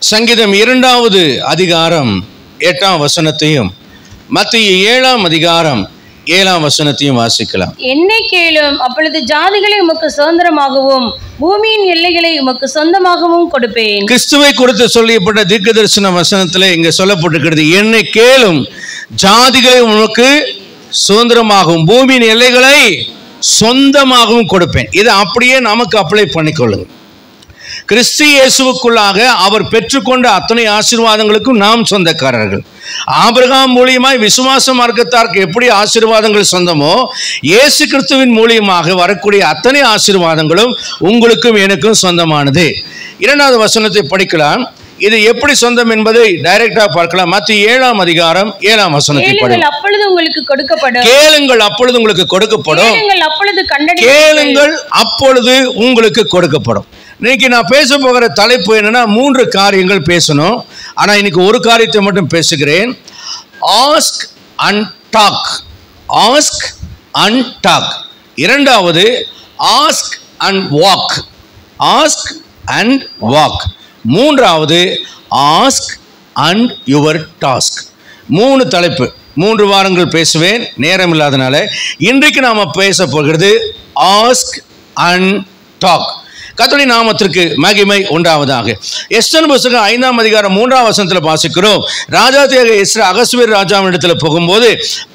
சங்கீதம் 2வது அதிகாரம் 8ஆம் வசனத்தையும் மத்தேயு 7ஆம் அதிகாரம் 7ஆம் வசனத்தையும் வாசிக்கலாம். என்னை கேளும், அப்பொழுது ஜாதிகளை உமக்கு சுதந்திரமாகவும் பூமியின் எல்லைகளை உமக்கு சொந்தமாகவும் கொடுப்பேன். கிறிஸ்துவை குறித்து சொல்லப்பட்ட தீர்க்கதரிசன வசனத்தில் இங்க சொல்லப்பட்டிருக்கிறது, என்னை கேளும், ஜாதிகளை உமக்கு சுதந்திரமாகவும் பூமியின் எல்லைகளை சொந்தமாகவும் கொடுப்பேன். இதை அப்படியே நமக்கு அப்ளை பண்ணிக்கொள்ளுங்க. கிறிஸ்து இயேசுவுக்குள்ளாக அவர் பெற்றுக்கொண்ட அத்தனை ஆசீர்வாதங்களுக்கும் நாம் சொந்தக்காரர்கள். ஆபிரகாம் மூலியமாய் விசுவாச மார்க்கத்தாருக்கு எப்படி ஆசீர்வாதங்கள் சொந்தமோ, இயேசு கிறிஸ்துவின் மூலியமாக வரக்கூடிய அத்தனை ஆசீர்வாதங்களும் உங்களுக்கும் எனக்கும் சொந்தமானது. 2வது வசனத்தை படிக்கலாம். இது எப்படி சொந்தம் என்பதை டைரக்டா பார்க்கலாம். மத்தேயு 7ஆம் அதிகாரம் 7ஆம் வசனத்தை படிக்கலாம். அப்பொழுது உங்களுக்கு கொடுக்கப்படும். கேளுங்கள், அப்பொழுது உங்களுக்கு கொடுக்கப்படும். கேளுங்கள், அப்பொழுது உங்களுக்கு கொடுக்கப்படும். இன்னைக்கு நான் பேச போகிற தலைப்பு என்னன்னா, 3 காரியங்கள் பேசணும். ஆனா இன்னைக்கு ஒரு காரியத்தை மட்டும் பேசுகிறேன். Ask and talk. Ask and talk. 2வது ask and walk. Ask and walk. 3வது ஆஸ்க் அண்ட் யுவர் டாஸ்க். 3 தலைப்பு, 3 வாரங்கள் பேசுவேன், நேரம் இல்லாதனால. இன்றைக்கு நாம பேச போகிறது ஆஸ்க் அண்ட் டாக். கர்த்தருடைய நாமத்திற்கு மகிமை உண்டாவதாக. எஸ்தர் புத்தகம் 5ஆம் அதிகாரம் 3ஆம் வசனத்தில் வாசிக்கிறோம். ராஜாத்தியாக எஸ்தர் அகஸ்வேரு ராஜாவின் இடத்துல போகும்போது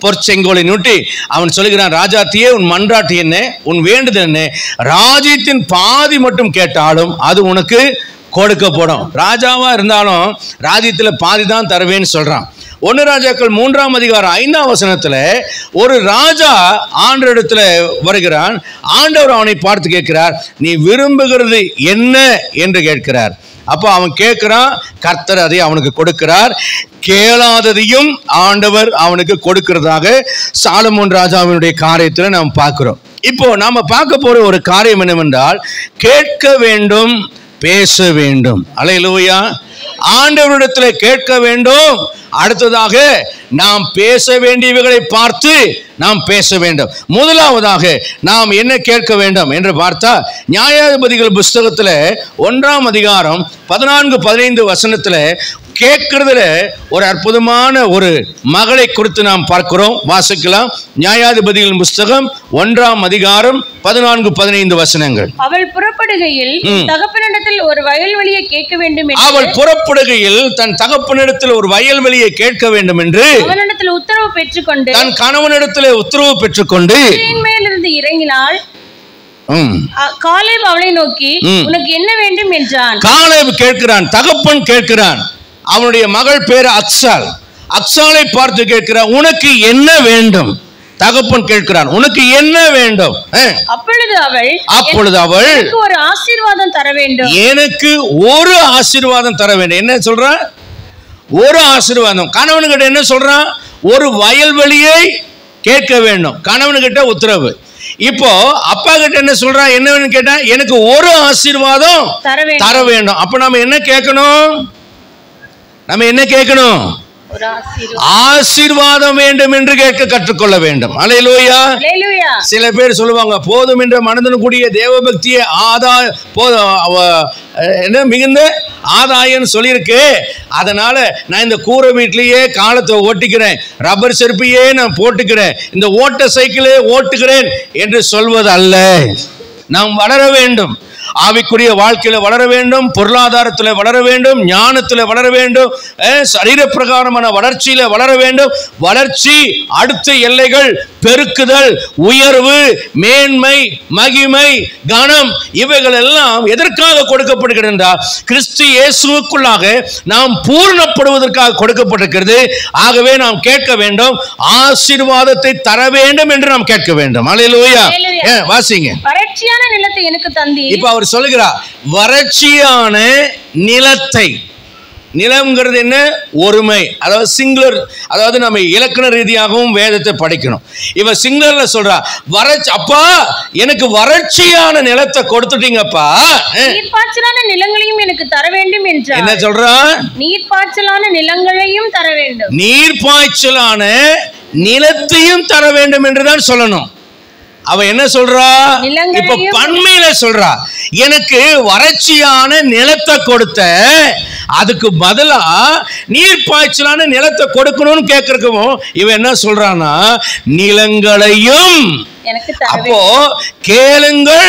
பொற்செங்கோலை நூட்டி அவன் சொல்லுகிறான், ராஜாத்தியே, உன் மன்றாட்டு என்ன, உன் வேண்டுதல் என்ன? ராஜ்யத்தின் பாதி மட்டும் கேட்டாலும் அது உனக்கு கொடுக்கப்படும். ராஜாவா இருந்தாலும் ராஜ்யத்தில் பாதி தான் தருவேன்னு சொல்றான். 1 ராஜாக்கள் 3ஆம் அதிகாரம் 5ஆம் வசனத்துல ஒரு ராஜா ஆண்டவரிடத்துல வருகிறான். ஆண்டவர் அவனை பார்த்து கேட்கிறார், நீ விரும்புகிறது என்ன என்று கேட்கிறார். அப்போ அவன் கேட்கிறான், கர்த்தர் அதை அவனுக்கு கொடுக்கிறார். கேளாததையும் ஆண்டவர் அவனுக்கு கொடுக்கிறதாக சாலமோன் ராஜாவினுடைய காரியத்தில் நாம் பார்க்கிறோம். இப்போ நாம பார்க்க போற ஒரு காரியம் என்னவென்றால், கேட்க வேண்டும், பேச வேண்டும். அல்லேலூயா. ஆண்டவரிடத்தில் கேட்க வேண்டும். அடுத்ததாக நாம் பேச வேண்டியவைகளை பார்த்து நாம் பேச வேண்டும். முதலாவதாக நாம் என்ன கேட்க வேண்டும் என்று பார்த்தா, நியாயாதிபதிகள் புஸ்தகத்தில் 1ஆம் அதிகாரம் 14-15 வசனத்தில் கேட்கிறதுல ஒரு அற்புதமான ஒரு மகளை குறித்து நாம் பார்க்கிறோம். வாசிக்கலாம். நியாயாதிபதிகளின் புஸ்தகம் 1ஆம் அதிகாரம் 14-15 வசனங்கள். அவள் புறப்படுகையில் தகப்பனிடத்தில் ஒரு வயல்வெளியை கேட்க வேண்டும் என்று, அவள் புறப்படுகையில் தன் தகப்பனிடத்தில் ஒரு வயல்வெளியை கேட்க வேண்டும் என்று அவனிடத்தில் உத்தரவு பெற்றுக்கொண்டு, தன் கணவனிடத்தில் உத்தரவு பெற்றுக்கொண்டு மேலிருந்து இறங்கினாள். காலேப் அவளை நோக்கி, உனக்கு என்ன வேண்டும் என்றான். காலேப் கேட்கிறான், தகப்பன் கேட்கிறான். அவனுடைய மகள் பேரு அக்சால். அக்சாலை பார்த்து கேட்கிறான், உனக்கு என்ன வேண்டும்? தகப்பன் கேட்கிறான், உனக்கு என்ன வேண்டும்? அப்பொழுது அவள் எனக்கு ஒரு ஆசீர்வாதம் தர வேண்டும். எனக்கு ஒரு ஆசீர்வாதம் தர வேண்டும். என்ன சொல்றான்? ஒரு ஆசீர்வாதம். கணவன்கிட்ட என்ன சொல்றான்? ஒரு வயல்வெளியை கேட்க வேண்டும். கணவன்கிட்ட உத்தரவு. இப்போ அப்பா கிட்ட என்ன சொல்றான்? என்ன கேட்டா, எனக்கு ஒரு ஆசீர்வாதம் தர வேண்டும். அப்ப நாம என்ன கேட்கணும்? நம்ம என்ன கேட்கணும்? ஆசீர்வாதம் வேண்டும் என்று கேட்க கற்றுக்கொள்ள வேண்டும். அல்லேலூயா. சில பேர் சொல்லுவாங்க, போதும் என்ற மனதனுக்குரிய தேவபக்தியை மிகுந்த ஆதாயம் சொல்லியிருக்கு, அதனால நான் இந்த கூரை வீட்டிலேயே காலத்தை ஓட்டிக்கிறேன், ரப்பர் செருப்பையே நான் போட்டுக்கிறேன், இந்த ஓட்ட சைக்கிளே ஓட்டுகிறேன் என்று சொல்வது அல்ல. நாம் வளர வேண்டும். ஆவிக்குரிய வாழ்க்கையில வளர வேண்டும், பொருளாதாரத்தில் வளர வேண்டும், ஞானத்தில் வளர வேண்டும், சரீர பிரகாரமான வளர்ச்சியில வளர வேண்டும். வளர்ச்சி, அடுத்த எல்லைகள், பெருக்குதல், உயர்வு, மேன்மை, மகிமை, கனம், இவைகள் எல்லாம் எதற்காக கொடுக்கப்படுகிறது என்றால், கிறிஸ்து இயேசுவுக்குள்ளாக நாம் பூர்ணப்படுவதற்காக கொடுக்கப்பட்டிருக்கிறது. ஆகவே நாம் கேட்க வேண்டும், ஆசீர்வாதத்தை தர வேண்டும் என்று நாம் கேட்க வேண்டும். அல்லேலூயா. வாசிங்க. வறட்சியான நிலத்தை எனக்கு தந்தீர். இப்ப அவர் சொல்லுகிறார், வறட்சியான நிலத்தை. நிலம்ங்கிறது என்ன? ஒருமை, அதாவது சிங்குலர். அதாவது நம்ம இலக்கண ரீதியாகவும் வேதத்தை படிக்கணும். இவ சிங்குலர்ல சொல்றா, அப்பா எனக்கு வறட்சியான நிலத்தை கொடுத்துட்டீங்கப்பா, நீர்ப்பாய்ச்சலான நிலங்களையும் எனக்கு தர வேண்டும் என்றார். என்ன சொல்றா? நீர்ப்பாய்ச்சலான நிலங்களையும் தர வேண்டும். நீர்ப்பாய்ச்சலான நிலத்தையும் தர வேண்டும் என்றுதான் சொல்லணும். அவ என்ன சொல்றா? இப்ப பன்மையில சொல்றா, எனக்கு வறட்சியான நிலத்தை கொடுத்த அதுக்கு பதிலா நீர் பாய்ச்சலான நிலத்தை கொடுக்கணும்னு கேட்கறக்கும் இவன் என்ன சொல்றான்னா நிலங்களையும். அப்போ கேளுங்கள்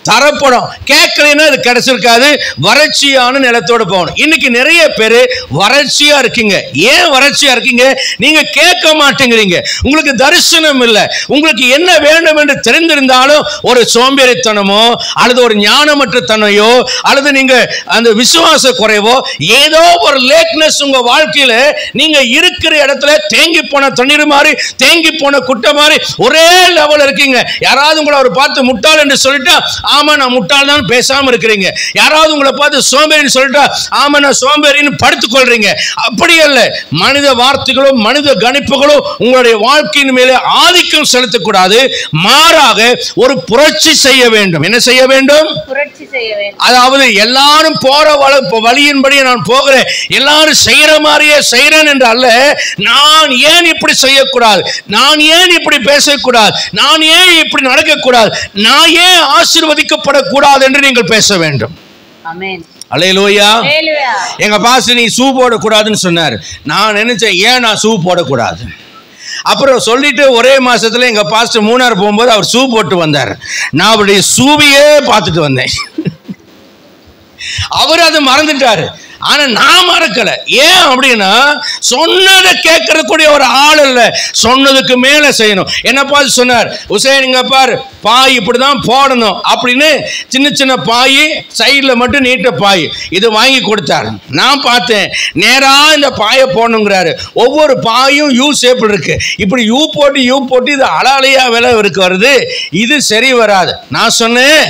தரப்படும், கேட்கலைன்னா அது கிடைச்சிருக்காது, வறட்சியான நிலத்தோடு போகணும். இன்னைக்கு நிறைய பேர் வறட்சியா இருக்கீங்க. ஏன் வறட்சியா இருக்கீங்க? நீங்க கேட்க மாட்டேங்கிறீங்க, உங்களுக்கு தரிசனம் இல்லை. உங்களுக்கு என்ன வேண்டும் என்று தெரிந்திருந்தாலும் ஒரு சோம்பேறித்தனமோ அல்லது ஒரு ஞானமற்ற தன்மையோ அல்லது நீங்க அந்த விசுவாச குறைவோ ஏதோ ஒரு லேக்னஸ் உங்க வாழ்க்கையில நீங்க இருக்கிற இடத்துல தேங்கி போன தண்ணீர் மாதிரி, தேங்கி போன குட்டை மாதிரி ஒரே லெவல் இருக்கீங்க. யாராவது உங்களை அவர் பார்த்து முட்டாள் என்று சொல்லிட்டா ஆமா நான் முட்டாள் தான் பேசாம இருக்கிறீங்க. யாராவது உங்களை பார்த்து சோம்பேறின்னு சொல்லிட்டா ஆமா நான் சோம்பேறின்னு படுத்துக் கொள்றீங்க. அப்படி அல்ல, மனித வார்த்தைகளும் மனித கணிப்புகளும் உங்களுடைய வாழ்க்கையின் மேலே ஆதிக்கம் செலுத்தக்கூடாது. மாறாக ஒரு புரட்சி செய்ய வேண்டும். என்ன செய்ய வேண்டும்? புரட்சி செய்ய வேண்டும். அதாவது எல்லாரும் போற வழியின்படி நான் போகிறேன், எல்லாரும் செய்யற மாதிரியே செய்யறேன் என்று அல்ல. நான் ஏன் இப்படி செய்யக்கூடாது, நான் ஏன் இப்படி பேசக்கூடாது, நான் ஏன் இப்படி நடக்கக்கூடாது, நான் ஏன் ஆசீர்வதிக்கப்படக்கூடாது என்று நீங்கள் பேச வேண்டும். ஆமென். அல்லேலூயா. எங்க பாஸ்டர் நீ ஷூ போடக்கூடாதுன்னு சொன்னார். நான் நினைச்சேன் ஏன் நான் ஷூ போடக்கூடாது. அப்புறம் சொல்லிட்டு ஒரே மாசத்துல எங்க பாஸ்டர் மூணார் போகும்போது அவர் ஷூ போட்டு வந்தார். நான் அவருடைய ஷூவையே பார்த்துட்டு வந்தேன். அவர் அதை மறந்துட்டாரு, ஆனா நான் மறக்கல. ஏன் அப்படின்னா சொன்னதை கேட்கறக்கூடிய ஒரு ஆள் இல்ல, சொன்னதுக்கு மேல செய்யணும். என்ன பார்த்து சொன்னார், உசேன் இங்க பாரு பாய் இப்படிதான் போடணும் அப்படின்னு சின்ன சின்ன பாய் சைட்ல மட்டும் நீட்ட பாய் இது வாங்கி கொடுத்தாரு. நான் பார்த்தேன் நேரா இந்த பாயை போடணுங்கிறாரு. ஒவ்வொரு பாயும் யூ ஷேப் இருக்கு. இப்படி யூ போட்டு இது அலாலையா விலை இருக்கு வருது, இது சரி வராது. நான் சொன்னேன்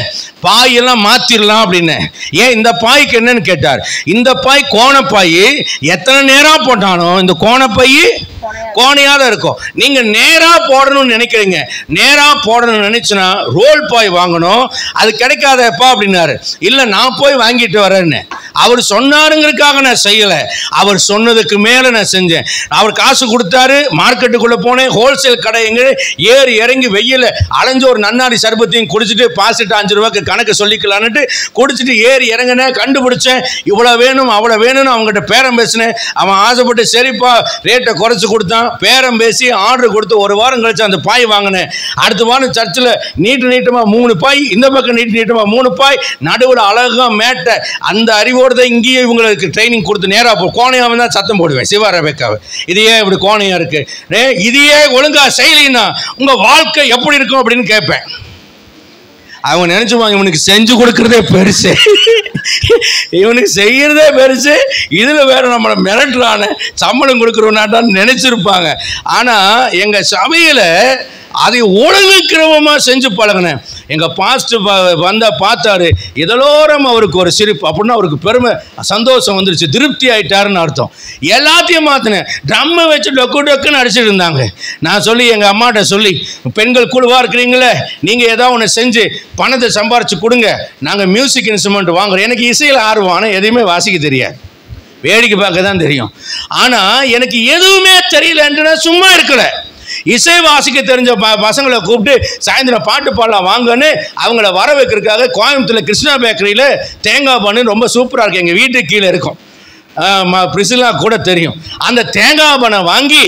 பாயெல்லாம் மாத்திரலாம் அப்படின்னு. ஏன் இந்த பாய்க்கு என்னன்னு கேட்டார். இந்த பாய் கோணப்பாய், எத்தனை நேரம் போட்டாலும் இந்த கோணப்பாய் கோணையா தான் இருக்கும். நீங்க நேரா போடணும்னு நினைக்கிறீங்க, நேரா போடணும்னு நினைச்சுன்னா ரோல் பாய் வாங்கணும், அது கிடைக்காதப்பா அப்படின்னாரு. இல்ல நான் போய் வாங்கிட்டு வரேன்னு அவர் சொன்னாருங்கிறதுக்காக நான் செய்யல, அவர் சொன்னதுக்கு மேல நான் செஞ்சேன். அவர் காசு கொடுத்தாரு, மார்க்கெட்டுக்குள்ள போனேன், ஹோல்சேல் கடை எங்க ஏறி இறங்கி வெயில அலைஞ்சு ஒரு நன்னாரி சர்பத்தையும் குடிச்சிட்டு பாசிட்டு 5 ரூபாய்க்கு கணக்கு சொல்லிக்கலான்ட்டு குடிச்சிட்டு ஏறி இறங்கினேன். கண்டுபிடிச்சேன் இவ்வளவு வேணும் அவ்வளவு வேணும்னு அவங்ககிட்ட பேரம் பேசினேன். அவன் ஆசைப்பட்டு சரிப்பா ரேட்டை குறைச்சு கொடுத்தான். பேரம் பேசி ஆர்டர் கொடுத்து ஒரு வாரம் கழிச்சு அந்த பாய் வாங்கினேன். அடுத்த வாரம் சர்ச்சில் நீட்டமா 3 பாய், இந்த பக்கம் நீட்டமா 3 பாய், நடுவில் அழகா மேட்டை. அந்த அறிவோடு தான் இங்கேயே இவங்களுக்கு ட்ரைனிங் கொடுத்து நேரா கோணையாம தான் சத்தம் போடுவேன் சிவா ரெபேக்காவை. இது ஏன் இப்படி கோணையா இருக்கு, இதையே ஒழுங்கா செய்யலைன்னா உங்க வாழ்க்கை எப்படி இருக்கும் அப்படின்னு கேட்பேன். அவங்க நினைச்சுவாங்க இவனுக்கு செஞ்சு கொடுக்கறதே பெருசு, இவனுக்கு செய்யறதே பெருசு, இதுல வேற நம்மளை மிரட்டலான சம்பளம் கொடுக்குறவனாட்டான்னு நினைச்சிருப்பாங்க. ஆனா எங்க சபையில அதை ஒழுங்குக்கிரமமா செஞ்சு பழகினேன். எங்க பாஸ்டர் வந்தா பார்த்தாரு, இதலோரம் அவருக்கு ஒரு சிரிப்பு. அப்படின்னா அவருக்கு பெருமை சந்தோஷம் வந்துருச்சு, திருப்தி ஆயிட்டாருன்னு அர்த்தம். எல்லாத்தையும் மாத்தினேன். ட்ரம்மை வச்சு டொக்கு டொக்குன்னு அடிச்சுட்டு இருந்தாங்க. நான் சொல்லி எங்க அம்மாட்ட சொல்லி, பெண்கள் குழுவா இருக்கிறீங்களே நீங்க ஏதாவது ஒன்று செஞ்சு பணத்தை சம்பாரிச்சு கொடுங்க, நாங்க மியூசிக் இன்ஸ்ட்ருமெண்ட் வாங்குறோம். எனக்கு இசையில் ஆர்வம், ஆனால் எதையுமே வாசிக்க தெரியாது, வேடிக்கை பார்க்க தான் தெரியும். ஆனா எனக்கு எதுவுமே தெரியலன்னு நான் சும்மா இருக்கல. இசை வாசிக்க தெரிஞ்ச பசங்களை கூப்பிட்டு சாயந்தரம் பாட்டு பாடலாம் வாங்கன்னு அவங்கள வர வைக்கிறதுக்காக கோயம்புத்தூர்ல கிருஷ்ணா பேக்கரியில தேங்காய் பண்ணு ரொம்ப சூப்பரா இருக்கு, எங்க வீட்டுக்கு கீழே இருக்கும், பிரிசிலா கூட தெரியும். அந்த தேங்காய் பண்ணை வாங்கி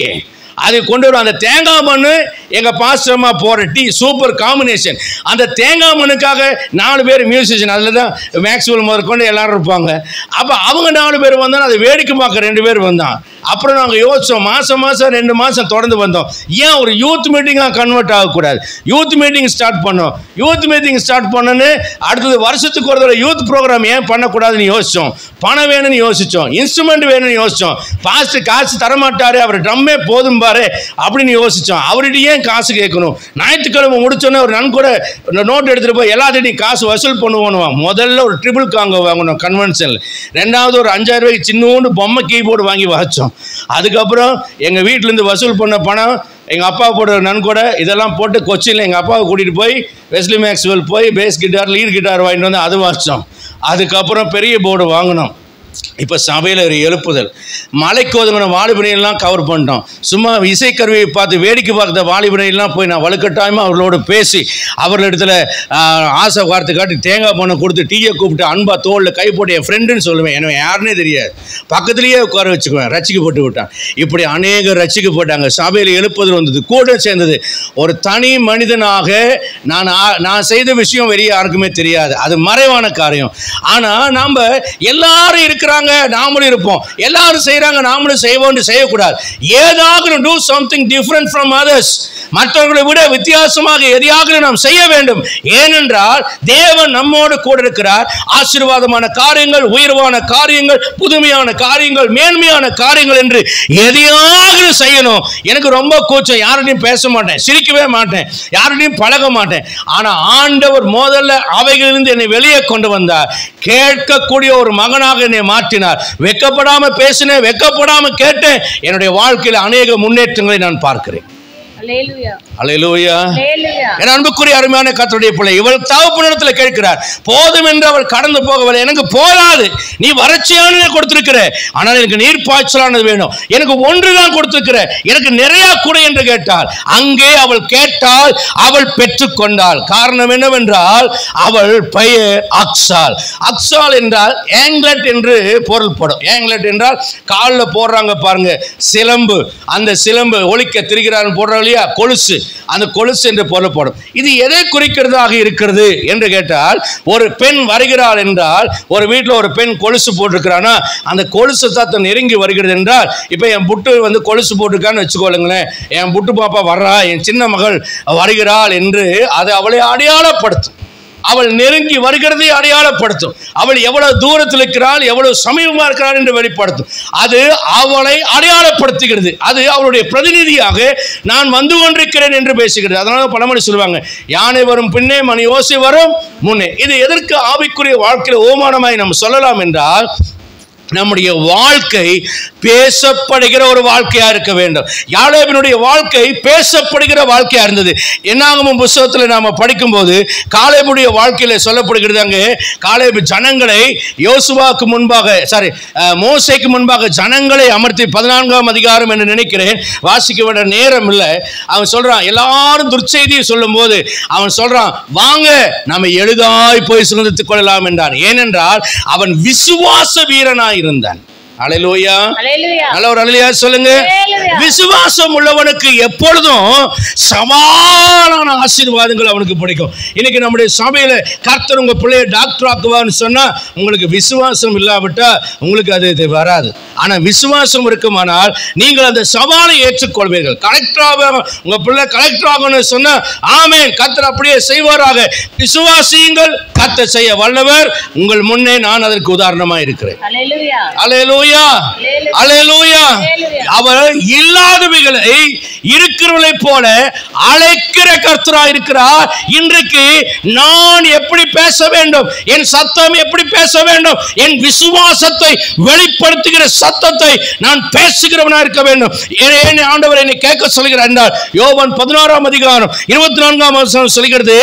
அதை கொண்டு வரும். அந்த தேங்காய் மண்ணு எங்க பாஸ்டர்மா போற டீ சூப்பர் காம்பினேஷன். அந்த தேங்காய் மண்ணுக்காக 4 பேர் மியூசிஷியன், அதில் தான் மேக்ஸ்வெல் முதற்கொண்டு எல்லாரும் இருப்பாங்க. அப்போ அவங்க 4 பேர் வந்தாலும் அதை வேடிக்கை பார்க்க 2 பேர் வந்தான். அப்புறம் நாங்கள் யோசித்தோம், மாதம் 2 மாதம் தொடர்ந்து வந்தோம், ஏன் ஒரு யூத் மீட்டிங்காக கன்வெர்ட் ஆகக்கூடாது, யூத் மீட்டிங் ஸ்டார்ட் பண்ணோம். யூத் மீட்டிங் ஸ்டார்ட் பண்ணோன்னு அடுத்தது வருஷத்துக்கு ஒரு தடவை யூத் ப்ரோக்ராம் ஏன் பண்ணக்கூடாதுன்னு யோசித்தோம். பணம் வேணும்னு யோசித்தோம், இன்ஸ்ட்ருமெண்ட் வேணும்னு யோசித்தோம். பாஸ்டர் காசு தரமாட்டாரு, அவர் ட்ரம்மே போதும் பாரு அப்படின்னு யோசித்தோம். அவர்கிட்ட ஏன் காசு கேட்கணும், ஞாயிற்றுக்கிழமை முடிச்சோன்னே ஒரு நன்கூட நோட் எடுத்துகிட்டு போய் எல்லாத்திட்டையும் காசு வசூல் பண்ணுவோம். முதல்ல ஒரு ட்ரிபிள் காங்க வாங்கணும் கன்வென்ஷனில், ரெண்டாவது ஒரு 5000 ரூபாய்க்கு சின்னோண்டு பொம்மை கீபோர்டு வாங்கி வச்சோம். அதுக்கப்புறம் எங்கள் வீட்டிலேருந்து வசூல் பண்ண பணம் எங்கள் அப்பா போட நன்கூட இதெல்லாம் போட்டு கொச்சியில் எங்கள் அப்பாவை கூட்டிகிட்டு போய் வெஸ்லி மேக்ஸ்வெல் போய் பேஸ் கிட்டார் லீட் கிட்டார் வாங்கிட்டு வந்து அது வாசித்தோம். அதுக்கப்புறம் பெரிய போர்டு வாங்கினோம். இப்போ சபையில் ஒரு எழுப்புதல், மலைக்கு ஒதுங்கின வாலிபனையெல்லாம் கவர் பண்ணிட்டோம். சும்மா இசைக்கருவியை பார்த்து வேடிக்கை பார்த்த வாலிபனையெல்லாம் போய் நான் வலுக்கட்டாயமாக அவர்களோடு பேசி அவர்களிடத்துல ஆசை வார்த்தை காட்டி தேங்காய் பண்ண கொடுத்து டீயை கூப்பிட்டு அன்பா தோளில் கை போட்டு என் ஃப்ரெண்டுன்னு சொல்லுவேன். எனக்கு யாருன்னே தெரியாது, பக்கத்துலேயே உட்கார வச்சுக்குவேன். ரசிக்கப்பட்டு விட்டான். இப்படி அநேகர் ரசிக்கப்பட்டாங்க. சபையில் எழுப்புதல் வந்தது, கூட சேர்ந்தது. ஒரு தனி மனிதனாக நான் செய்த விஷயம் வெளியே யாருக்குமே தெரியாது, அது மறைவான காரியம். ஆனால் நாம் எல்லாரும் இருக்கிறாங்க, நாமளும் இருப்போம். எல்லாரும் செய்யறாங்க, நாமளும் செய்வோம். செய்யக்கூடாது. ஏதாவது do something different from others. மற்றவர்களை விட வித்தியாசமாக எதையாக நாம் செய்ய வேண்டும். ஏனென்றால் தேவன் நம்மோடு கூட இருக்கிறார். ஆசீர்வாதமான காரியங்கள், உயர்வான காரியங்கள், புதுமையான காரியங்கள், மேன்மையான காரியங்கள் என்று எதையாக செய்யணும். எனக்கு ரொம்ப கூச்சம், யாருடையும் பேச மாட்டேன், சிரிக்கவே மாட்டேன், யாருடையும் பழக மாட்டேன். ஆனா ஆண்டவர் முதல்ல அவைகளிலிருந்து என்னை வெளியே கொண்டு வந்தார். கேட்கக்கூடிய ஒரு மகனாக என்னை மாற்றினார். வெக்கப்படாம பேசினேன், வெக்கப்படாம கேட்டேன். என்னுடைய வாழ்க்கையில் அநேக முன்னேற்றங்களை நான் பார்க்கிறேன். அல்லேலூயா. என் அன்புக்குரிய அருமையான கர்த்தருடைய பிள்ளை, இவள் தகப்பனிடத்தில் கேட்கிறார். போதும் என்று அவள் கடந்து போகவில்லை. எனக்கு போதாது, நீ வறட்சியானதை கொடுத்திருக்கிற, ஆனால் எனக்கு நீர் பாய்ச்சலானது வேணும். எனக்கு ஒன்றுதான் கொடுத்திருக்கிற, எனக்கு நிறைய கொடு என்று கேட்டாள். அங்கே அவள் கேட்டால், அவள் பெற்றுக்கொண்டாள். காரணம் என்னவென்றால் அவள் பெயர் அக்சால். அக்சால் என்றால் ஏங்லட் என்று பொருள்படும். ஏங்லட் என்றால் காலில் போடுறாங்க பாருங்க சிலம்பு, அந்த சிலம்பு ஒலிக்க திரிகிறான் போடுறாங்க இல்லையா, கொலுசு, அந்த கொலுசு என்று பொருள்படும். இது எதை குறிக்கிறதாக இருக்கிறது என்று கேட்டால், ஒரு பெண் வருகிறாள் என்றால், ஒரு வீட்டில் ஒரு பெண் கொலுசு போட்டிருக்கிறானா, அந்த கொலுசு சத்தம் நெருங்கி வருகிறது என்றால், இப்போ என் புட்டு வந்து கொலுசு போட்டிருக்கான்னு வச்சுக்கோளுங்களேன், என் புட்டு பாப்பா வர்றா, என் சின்ன மகள் வருகிறாள் என்று அது அவளை அடையாளப்படுத்தும். அவள் நெருங்கி வருகிறதை அடையாளப்படுத்தும். அவள் எவ்வளவு தூரத்தில் இருக்கிறாள், எவ்வளவு சமீபமா இருக்கிறாள் என்று வெளிப்படுத்தும். அது அவளை அடையாளப்படுத்துகிறது. அது அவளுடைய பிரதிநிதியாக நான் வந்து கொண்டிருக்கிறேன் என்று பேசுகிறது. அதனால பழமொழி சொல்லுவாங்க, யானை வரும் பின்னே மணி ஓசை வரும் முன்னே. இது எதற்கு ஆவிக்குரிய வாழ்க்கையில் ஓமானமாய் நம்ம சொல்லலாம் என்றால், நம்முடைய வாழ்க்கை பேசப்படுகிற ஒரு வாழ்க்கையா இருக்க வேண்டும். யாலேபினுடைய வாழ்க்கை பேசப்படுகிற வாழ்க்கையா இருந்தது. என்னாகமம் புத்தகத்தில் நாம படிக்கும்போது காலேபுடைய வாழ்க்கையில சொல்லப்படுகிறது. அங்கே காலேபு ஜனங்களை யோசுவாக்கு முன்பாக மோசேக்கு முன்பாக ஜனங்களை அமர்த்தி 14ஆம் அதிகாரம் என்று நினைக்கிறேன், வாசிக்க வேண்டிய நேரம் இல்லை. அவன் சொல்றான், எல்லாரும் துர்ச்செய்தியை சொல்லும் போது அவன் சொல்றான், வாங்க நம்ம எளிதாய் போய் சுதந்தித்துக் கொள்ளலாம் என்றான். ஏனென்றால் அவன் விசுவாச வீரனாய் இருந்தான். அல்லேலூயா. நல்லவர் அல்லேலூயா சொல்லுங்க. விசுவாசம் உள்ளவனுக்கு எப்பொழுதும் சவாலான ஆசீர்வாதங்கள் அவனுக்கு பிடிக்கும். இன்னைக்கு நம்முடைய சபையில கர்த்தர் உங்க பிள்ளைய டாக்டர் ஆக்குவான்னு சொன்னா, உங்களுக்கு விசுவாசம் இல்லாவிட்டா உங்களுக்கு அது வராது. ஆனா விசுவாசம் இருக்குமானால் நீங்கள் அந்த சவாலை ஏற்றுக்கொள்வீர்கள். கலெக்டராக உங்க பிள்ளை கலெக்டர் ஆகணும்னு சொன்னா, ஆமென், கர்த்தர் அப்படியே செய்வாராக. விசுவாசியுங்கள், கர்த்தர் செய்ய வல்லவர். உங்கள் முன்னே நான் அதற்கு உதாரணமா இருக்கிறேன். அல்லேலூயா. அல்லேலூயா. அல்லேலூயா. அவர் இல்லாதவைகளை இருக்கிறவர்களை போல அழைக்கிற கர்த்தரா இருக்கிறார். இன்றைக்கு நான் எப்படி பேச வேண்டும், என் சத்தம் எப்படி பேச வேண்டும், என் விசுவாசத்தை வெளிப்படுத்துகிற சத்தத்தை நான் பேசுகிறவனா இருக்க வேண்டும். ஏன் ஆண்டவர் என்னை கேட்க சொல்கிறார் என்றால், யோவான் 16ஆம் அதிகாரம் 24ஆம் வசனம் சொல்கிறது,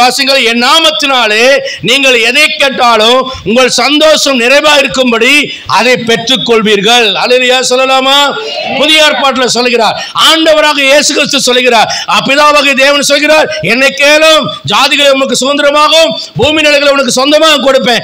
வாசிங்கள், என் நாமத்தினாலே நீங்கள் எதை கேட்டாலும் உங்கள் சந்தோஷம் நிறைவா இருக்கும்படி அதை பெற்றுக் கொள்வீர்கள். அல்லேலூயா சொல்லலாமா? புதிய ஏற்பாட்டில் சொல்கிறார், ஆண்டவராக இயேசு கிறிஸ்து சொல்கிறார், பிதாவாகிய தேவன் சொல்கிறார், என்னை கேளும், ஜாதிகளை உனக்கு சுதந்திரமாகவும் பூமி நிலைகளை உனக்கு சொந்தமாக கொடுப்பேன்.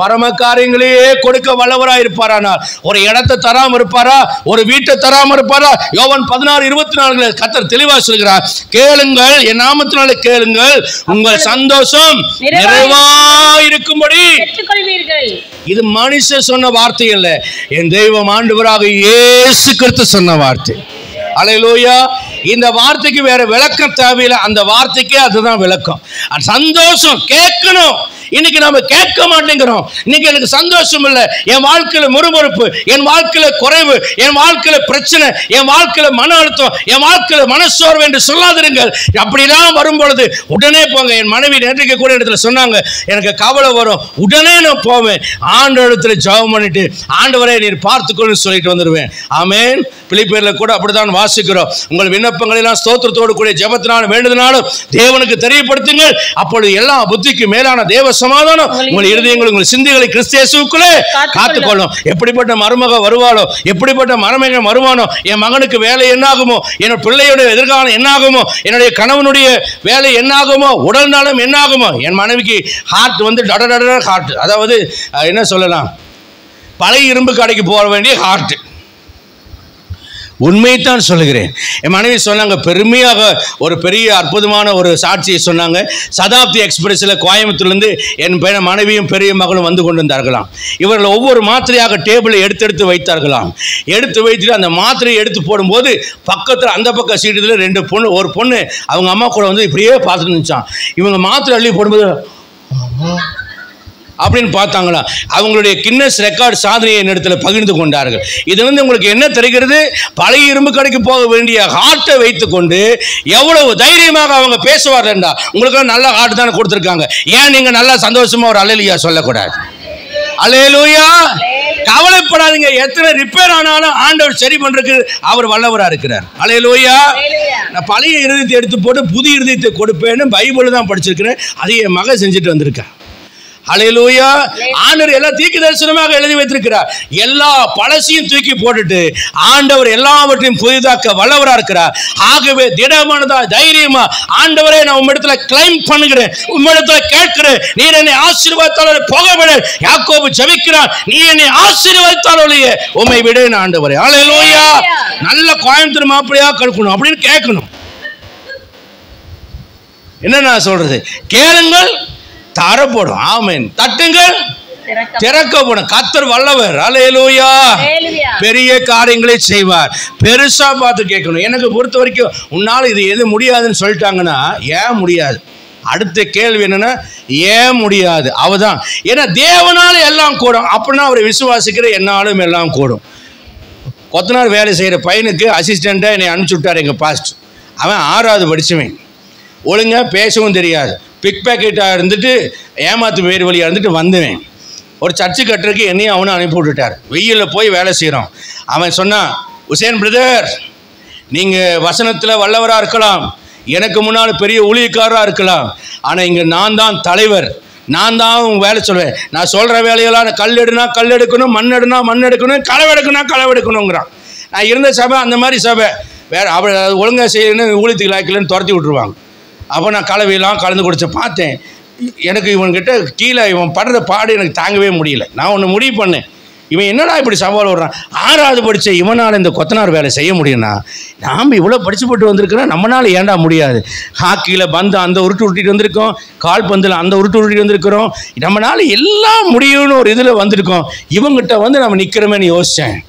பரம காரியங்களையே கொடுக்க வல்லவராய் இருப்பாரானால் ஒரு இடத்தை தராம இருப்பாரா, ஒரு வீட்டை தராம இருப்பாரா? யோவான் 16:24 கர்த்தர் தெளிவா சொல்கிறார், கேளுங்கள், என் நாமத்தினாலே கேளுங்கள், உங்கள் சந்தோஷம் நிறைவாய் இருக்கும்படி பெற்றுக்கொள்வீர்கள். இது மனுஷன் சொன்ன வார்த்தை அல்ல, என் தெய்வம் ஆண்டவராக இயேசு கிறிஸ்து சொன்ன வார்த்தை. அல்லேலூயா. இந்த வார்த்தைக்கு வேற விளக்கம் தேவையில்லை, அந்த வார்த்தைக்கே அதுதான் விளக்கம். சந்தோஷம் கேட்கணும். இன்னைக்கு நாம கேட்க மாட்டேங்கிறோம். இன்னைக்கு எனக்கு சந்தோஷம் இல்லை, என் வாழ்க்கையில முறுமுறுப்பு, என் வாழ்க்கையில குறைவு, என் வாழ்க்கையில பிரச்சனை, என் வாழ்க்கையில மன அழுத்தம், என் வாழ்க்கையில மனசோர்வு என்று சொல்லாதிருங்கள். அப்படிலாம் வரும் பொழுது உடனே போங்க. என் மனைவி நேற்றைக்கு கூட இடத்துல சொன்னாங்க, எனக்கு கவலை வரும், உடனே நான் போவேன், ஆண்டவரிடத்துல ஜெபம் பண்ணிட்டு, ஆண்டவரே நீர் பார்த்துக்கொள்ளுன்னு சொல்லிட்டு வந்துடுவேன். ஆமென். பிலிப்பியர்ல கூட அப்படித்தான் வாசிக்கிறோம், உங்கள் விண்ணப்பங்கள் எல்லாம் ஸ்தோத்திரத்தோடு கூட ஜெபத்தினாலும் வேண்டுதனாலும் தேவனுக்கு தெரியப்படுத்துங்கள், அப்பொழுது எல்லா புத்திக்கு மேலான தேவ சமாதானம் உங்கள் இருதயங்கள் உங்கள் சிந்தைகளை கிறிஸ்து இயேசுவுக்குள்ளே காத்துக்கொள்ளும். எப்படிப்பட்ட மருமக வருவாளோ, எப்படிப்பட்ட மருமகன் வருவானோ, என் மகனுக்கு வேலை என்னாகுமோ, என்னோட பிள்ளையுடைய எதிர்காலம் என்னாகுமோ, என்னுடைய கணவனுடைய வேலை என்னாகுமோ, உடல் நலம் என்னாகுமோ, என் மனைவிக்கு ஹார்ட் வந்து டட ஹார்ட், அதாவது என்ன சொல்லலாம், பழைய இரும்பு கடைக்கு போக வேண்டிய ஹார்ட். உண்மைத்தான் சொல்லுகிறேன். என் மனைவி சொன்னாங்க, பெருமையாக ஒரு பெரிய அற்புதமான ஒரு சாட்சியை சொன்னாங்க. சதாப்தி எக்ஸ்பிரஸில் கோயம்புத்தூர்லேருந்து என் மனைவியும் பெரிய மகளும் வந்து கொண்டு வந்தார்களாம். இவர்கள் ஒவ்வொரு மாத்திரையாக டேபிளை எடுத்து வைத்தார்களாம். எடுத்து வைத்துட்டு அந்த மாத்திரையை எடுத்து போடும்போது பக்கத்தில் அந்த பக்கம் சீட்டில் ஒரு பொண்ணு அவங்க அம்மா கூட வந்து இப்படியே பார்த்துட்டு இருந்துச்சான். இவங்க மாத்திரை அள்ளி போடும்போது அப்படின்னு பார்த்தாங்களா. அவங்களுடைய கின்னஸ் ரெக்கார்ட் சாதனையை என்னிடத்தில் பகிர்ந்து கொண்டார்கள். இது வந்து உங்களுக்கு என்ன தெரிகிறது, பழைய இரும்பு கடைக்கு போக வேண்டிய ஹார்ட்டை வைத்துக்கொண்டு எவ்வளவு தைரியமாக அவங்க பேசுவார்கள்டா. உங்களுக்கு நல்ல ஹார்ட் தானே கொடுத்துருக்காங்க, ஏன் நீங்க நல்லா சந்தோஷமா ஒரு அல்லேலூயா சொல்லக்கூடாது? அல்லேலூயா. கவலைப்படாதீங்க, எத்தனை ரிப்பேர் ஆனாலும் ஆண்டவர் சரி பண்றதுக்கு அவர் வல்லவரா இருக்கிறார். அல்லேலூயா. நான் பழைய இருதயத்தை எடுத்து போட்டு புதிய இருதயத்தை கொடுப்பேன்னு பைபிள் தான் படிச்சிருக்கிறேன். அதை என் மகன் செஞ்சுட்டு வந்திருக்கேன். ஹல்லேலூயா. ஆண்டவர் எல்லாம் தீர்க்க தரிசனமாக எழுதி வைத்திருக்கிறார். எல்லா பழசையும் தூக்கி போட்டுட்டு ஆண்டவர் எல்லாவற்றையும் புதிதாக்க வல்லவரா இருக்கிறார். ஆகவே திடமானதா தைரியமா, ஆண்டவரே நான் உம்மிடத்துல கிளைம் பண்ணுகிறேன், உம்மிடத்துல கேட்கிறேன், நீர் என்னை ஆசீர்வாதத்தால் போகவிட. யாக்கோபு ஜெபிக்கிறான், நீ என்னை ஆசீர்வாதத்தால் உம்மை விடேன் ஆண்டவரே. ஹல்லேலூயா. நல்ல கோயம்புத்தூர் மாப்பிள்ளையா கற்கணும் அப்படின்னு கேட்கணும். என்ன நான் சொல்றது, கேளுங்கள் தரப்படும், ஆமென், தட்டுங்கள் திறக்கப்படும். கர்த்தர் வல்லவர். அல்லேலூயா. பெரிய காரியங்களை செய்வார். பெருசா பார்த்து கேட்கணும். எனக்கு பொறுத்த வரைக்கும் உன்னால இது எது முடியாதுன்னு சொல்லிட்டாங்கன்னா ஏன் முடியாது, அடுத்த கேள்வி என்னன்னா ஏன் முடியாது, அவதான். ஏன்னா தேவனால எல்லாம் கூடும், அப்படின்னா அவரை விசுவாசிக்கிற என்னாலும் எல்லாம் கூடும். கொத்தனார் வேலை செய்கிற பையனுக்கு அசிஸ்டண்ட்டாக என்னை அனுப்பிச்சி விட்டார் எங்கள் பாஸ்டர். அவன் 6வது படிச்சுவேன், ஒழுங்காக பேசவும் தெரியாது, பிக் பேக்கெட்டாக இருந்துட்டு ஏமாத்து வேறு வழியாக இருந்துட்டு வந்துவேன். ஒரு சர்ச்சு கட்டுறதுக்கு என்னையும் அவனும் அனுப்பி விட்டுட்டார். வெயிலில் போய் வேலை செய்கிறோம். அவன் சொன்னான், உசேன் பிரதர், நீங்கள் வசனத்தில் வல்லவராக இருக்கலாம், எனக்கு முன்னால் பெரிய ஊழியக்காரராக இருக்கலாம், ஆனால் இங்கே நான் தான் தலைவர், நான் தான் வேலை சொல்வேன். நான் சொல்கிற வேலையெல்லாம் கல் எடுனா கல் எடுக்கணும், மண் எடுனா மண் எடுக்கணும், களவெடுக்கணும் களவெடுக்கணுங்கிறான். நான் இருந்த சபை அந்த மாதிரி சபை. வேறு அவள் ஒழுங்காக செய்யணும்னு ஊழியத்துக்கு லாய்க்கலன்னு துரத்தி விட்ருவாங்க. அப்போ நான் கலவையெல்லாம் கலந்து கொடுத்து பார்த்தேன். எனக்கு இவன்கிட்ட கீழே இவன் படுற பாடு எனக்கு தாங்கவே முடியல. நான் ஒன்று முடிவு பண்ணேன், இவன் என்னடா இப்படி சவால் விடுறான், 6வது படித்த இவனால் இந்த கொத்தனார் வேலை செய்ய முடியும்னா, நாம் இவ்வளோ படித்து போட்டு வந்திருக்கிறோம், நம்மளால் ஏண்டா முடியாது? ஹாக்கியில் பந்து அந்த உருட்டு உருட்டிட்டு வந்திருக்கோம், கால்பந்தில் அந்த உருட்டு உருட்டிட்டு வந்திருக்கிறோம், நம்மளால் எல்லாம் முடியும்னு ஒரு இதில் வந்திருக்கோம், இவங்கிட்ட வந்து நம்ம நிற்கிறோமேன்னு யோசித்தேன்.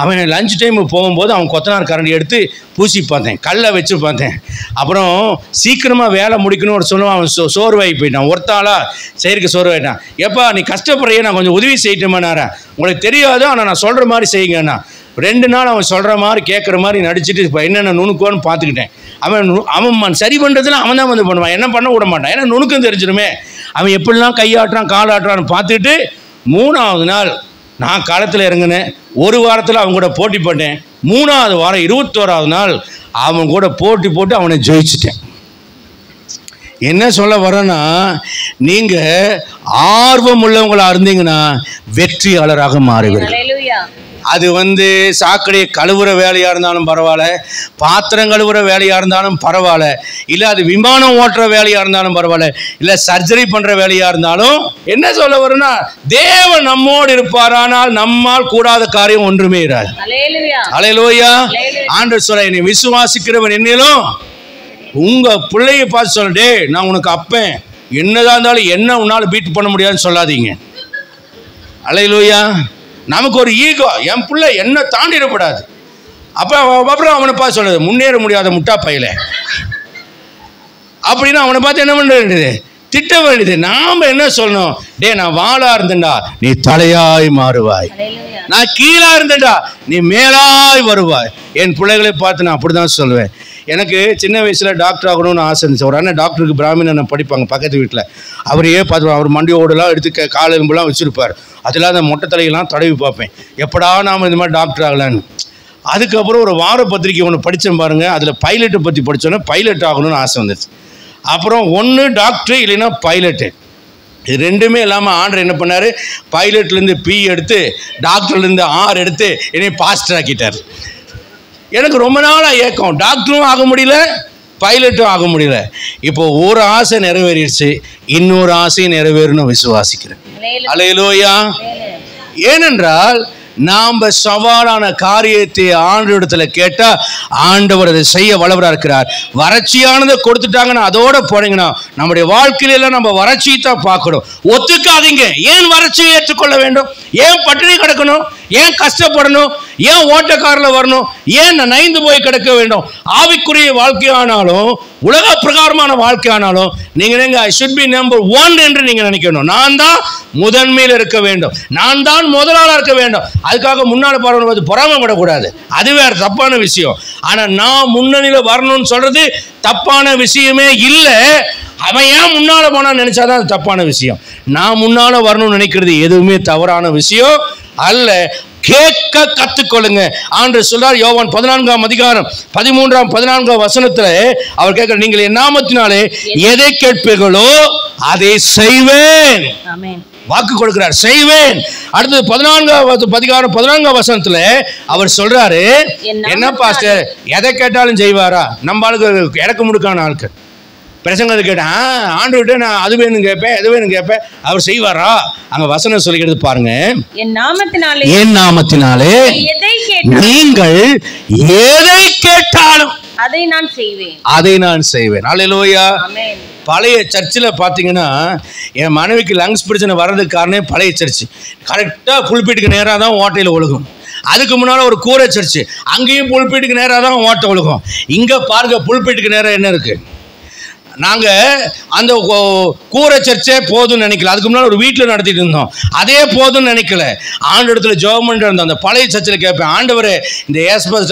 அவன் லஞ்ச் டைம் போகும்போது அவன் கொத்தனார் கரண்டி எடுத்து பூசி பார்த்தேன், கல்லை வச்சு பார்த்தேன். அப்புறம் சீக்கிரமாக வேலை முடிக்கணும்னு ஒரு சொல்லுவான். அவன் சோர்வாகி போயிட்டான், ஒருத்தாளா செயற்கு சோர்வாயிட்டான். எப்பா நீ கஷ்டப்படுறிய, நான் கொஞ்சம் உதவி செய்யட்டுமானாரா, உங்களுக்கு தெரியாது ஆனால் நான் சொல்கிற மாதிரி செய்யுங்கண்ணா. 2 நாள் அவன் சொல்கிற மாதிரி கேட்குற மாதிரி நடிச்சுட்டு இப்போ என்னென்ன நுணுக்கோன்னு பார்த்துக்கிட்டேன். அவன் சரி பண்ணுறதுல அவன் தான் வந்து பண்ணுவான், என்ன பண்ண விட மாட்டான், ஏன்னா நுணுக்கம் தெரிஞ்சிடுமே. அவன் எப்படிலாம் கையாட்டுறான் காலாட்டுறான்னு பார்த்துக்கிட்டு 3வது நாள் நான் களத்தில் இறங்கினேன். 1 வாரத்தில் அவன் கூட போட்டி போட்டேன். 3வது வாரம் 21வது நாள் அவன் கூட போட்டி போட்டு அவனை ஜெயிச்சிட்டேன். என்ன சொல்ல வரேன்னா, நீங்கள் ஆர்வம் உள்ளவங்களாக இருந்தீங்கன்னா வெற்றியாளராக மாறுவீர்கள். அது வந்து சாக்கடையை கழுவுற வேலையாக இருந்தாலும் பரவாயில்ல, பாத்திரம் கழுவுற வேலையாக இருந்தாலும் பரவாயில்ல, இல்லை அது விமானம் ஓட்டுற வேலையாக இருந்தாலும் பரவாயில்ல, இல்லை சர்ஜரி பண்ணுற வேலையாக இருந்தாலும், என்ன சொல்ல வரும்னா தேவன் நம்மோடு இருப்பார், ஆனால் நம்மால் கூடாத காரியம் ஒன்றுமே இராது. அல்லேலூயா. ஆண்டவர் சொல்ல, என்னை விசுவாசிக்கிறவன் என்னிலும், உங்கள் பிள்ளையை பார்த்து சொல்ல, நான் உனக்கு அப்பேன், என்னதான் இருந்தாலும் என்ன உன்னால் பீட் பண்ண முடியாதுன்னு சொல்லாதீங்க. அல்லேலூயா. நமக்கு ஒரு ஈகோ, என் பிள்ளை என்ன தாண்டிடக்கூடாது. அப்புறம் அவனை பார்த்து சொல்லுது, முன்னேற முடியாத முட்டா பையில அப்படின்னு அவனை பார்த்து என்ன பண்ண வேண்டியது, திட்ட வேண்டியது. நாம் என்ன சொல்லணும், நான் வாளா இருந்தேன்டா நீ தலையாய் மாறுவாய், நான் கீழா இருந்தேன்டா நீ மேலாய் வருவாய். என் பிள்ளைகளை பார்த்து நான் அப்படி தான் சொல்லுவேன். எனக்கு சின்ன வயசில் டாக்டர் ஆகணும்னு ஆசை இருந்துச்சு. ஒரு அண்ணன் டாக்டருக்கு பிராமணனை படிப்பாங்க பக்கத்து வீட்டில், அவரையே பார்த்து அவர் மண்டியோடலாம் எடுத்து காலெலும்புலாம் வச்சுருப்பார். அதெல்லாம் அந்த மொட்டை தலையெல்லாம் தடவி பார்ப்பேன், எப்படா நாம் இந்த மாதிரி டாக்டர் ஆகலான்னு. அதுக்கப்புறம் ஒரு வார பத்திரிக்கை ஒன்று படித்தேன் பாருங்கள், அதில் பைலட்டை பற்றி படித்தோன்னே பைலட் ஆகணும்னு ஆசை வந்துச்சு. அப்புறம் ஒன்று டாக்டரு இல்லைன்னா பைலட்டு, இது ரெண்டுமே இல்லாமல் ஆண்டவர் என்ன பண்ணார், பைலட்லேருந்து பி எடுத்து டாக்டர்லேருந்து ஆர் எடுத்து என்னை பாஸ்டர் ஆக்கிட்டார். எனக்கு ரொம்ப நாளாக ஏக்கம், டாக்டரும் ஆக முடியல, பைலட்டும் ஆக முடியல. இப்போ ஒரு ஆசை நிறைவேறிடுச்சு, இன்னொரு ஆசையும் நிறைவேறணும் விசுவாசிக்கிறேன். அல்லேலூயா. ஏனென்றால் நாம் சவாலான காரியத்தை ஆண்டவரிடத்துல கேட்டா ஆண்டவர் அதை செய்ய வல்லவராக இருக்கிறார். வறட்சியானதை கொடுத்துட்டாங்கன்னா அதோட போனீங்கன்னா நம்முடைய வாழ்க்கையில எல்லாம் நம்ம வறட்சியை தான் பார்க்கணும். ஒத்துக்காதீங்க. ஏன் வறட்சியை ஏற்றுக்கொள்ள வேண்டும்? ஏன் பட்டினி கிடக்கணும்? ஏன் கஷ்டப்படணும்? ஏன் ஓட்டக்காரில் வரணும்? ஏன் நைந்து போய் கிடக்க வேண்டும்? ஆவிக்குரிய வாழ்க்கையானாலும் உலக பிரகாரமான வாழ்க்கையானாலும் நீங்கள் ஐ ஷுட் பி நம்பர் 1 என்று நீங்கள் நினைக்கணும். நான் தான் முதன்மையில் இருக்க வேண்டும், நான் தான் முதலாளா இருக்க வேண்டும். அதுக்காக முன்னாடி பாருங்க பொறாமப்படக்கூடாது, அது வேற தப்பான விஷயம். ஆனா நான் முன்னணியில் வரணும்னு சொல்றது தப்பான விஷயமே இல்லை. அவன் ஏன் முன்னால போனான்னு நினைச்சாதான் அது தப்பான விஷயம். நான் முன்னால வரணும்னு நினைக்கிறது எதுவுமே தவறான விஷயம் அல்ல. கேட்க கத்துக்கொள்ளுங்க. ஆண்டவர் சொல்றார் யோவான் 14ஆம் அதிகாரம் 13ஆம் 14ஆம் வசனத்துல அவர் கேட்கிற, நீங்கள் என் நாமத்தினாலே எதை கேட்பீர்களோ அதை செய்வேன். வாக்கு கொடுக்கிறார், செய்வேன். அடுத்தது 14ஆம் அதிகாரம் 14ஆம் வசனத்துல அவர் சொல்றாரு, என்ன பாஸ்டர் எதை கேட்டாலும் செய்வாரா? நம்ம ஆளுக்கு இறக்க முடுக்கான ஆட்கள் பிரசங்கத்தை கேட்டேன், ஆண்டவர்கிட்ட நான் அது வேணும் கேட்பேன், எது வேணும் கேட்பேன், அவர் செய்வாரா? அங்க வசனம் சொல்லிக்கிறது பாருங்க, என் நாமத்தினாலே நீங்கள் எதை கேட்டாலும் அதை நான் செய்வேன். அல்லேலூயா. பழைய சர்ச்சில் பார்த்தீங்கன்னா என் மனைவிக்கு லங்ஸ் பிரச்சனை வர்றதுக்கு காரணம் பழைய சர்ச்சு. கரெக்டாக புல்பீட்டுக்கு நேராக தான் ஓட்டையில் ஒழுகும். அதுக்கு முன்னால் ஒரு கூரை சர்ச்சு, அங்கேயும் புல்பீட்டுக்கு நேராக தான் ஓட்டை ஒழுகும். இங்கே பாருங்க புல்பீட்டுக்கு நேராக என்ன இருக்கு. நாங்கள் அந்த கூரை சர்ச்சே போதும்னு நினைக்கல. அதுக்கு முன்னால் ஒரு வீட்டில் நடத்திட்டு இருந்தோம், அதே போதும்னு நினைக்கல. ஆண்டு இடத்துல ஜெபம் பண்ணிட்டு இருந்தோம். அந்த பழைய சர்ச்சில் கேட்பேன், ஆண்டவரே இந்த ஏஸ்பஸ்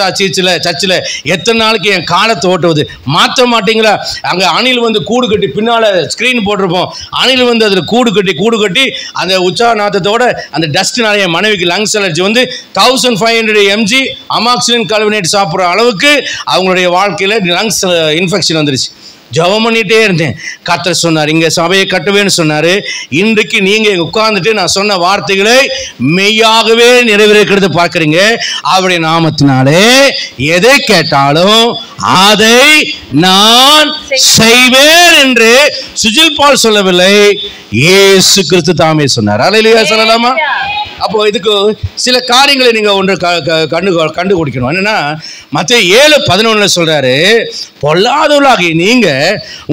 சர்ச்சில் எத்தனை நாளைக்கு என் காலத்தை ஓட்டுவது, மாற்ற மாட்டீங்களா? அங்கே அணில் வந்து கூடு கட்டி பின்னால் ஸ்க்ரீன் போட்டிருப்போம், அணில் வந்து அதில் கூடு கட்டி அந்த உற்சாகநாதத்தோட அந்த டஸ்ட்னால என் மனைவிக்கு லங்ஸ் அலர்ஜி வந்து 1500 mg அமாக்சிலின் கார்பனேட் சாப்பிட்ற அளவுக்கு அவங்களுடைய வாழ்க்கையில் லங்ஸ் இன்ஃபெக்ஷன் வந்துருச்சு. ஜெபம் பண்ணிகிட்டே இருந்தேன். கர்த்தர் சொன்னார், இங்கே சபையை கட்டுவேன்னு சொன்னார். இன்றைக்கு நீங்கள் உட்கார்ந்துட்டு நான் சொன்ன வார்த்தைகளை மெய்யாகவே நிறைவேறுகிறது பார்க்குறீங்க. அவருடைய நாமத்தினாலே எதை கேட்டாலும் அதை நான் செய்வேன் என்று சுஜில் பால் சொல்லவில்லை, இயேசு கிறிஸ்து தாமே சொன்னார். அல்லேலூயா சொல்லலாமா? அப்போ இதுக்கு சில காரியங்களை நீங்கள் ஒன்று கண்டுபிடிக்கணும். என்னன்னா மத்தேயு 7:11 சொல்றாரு, பொல்லாதவர்களாகிய நீங்க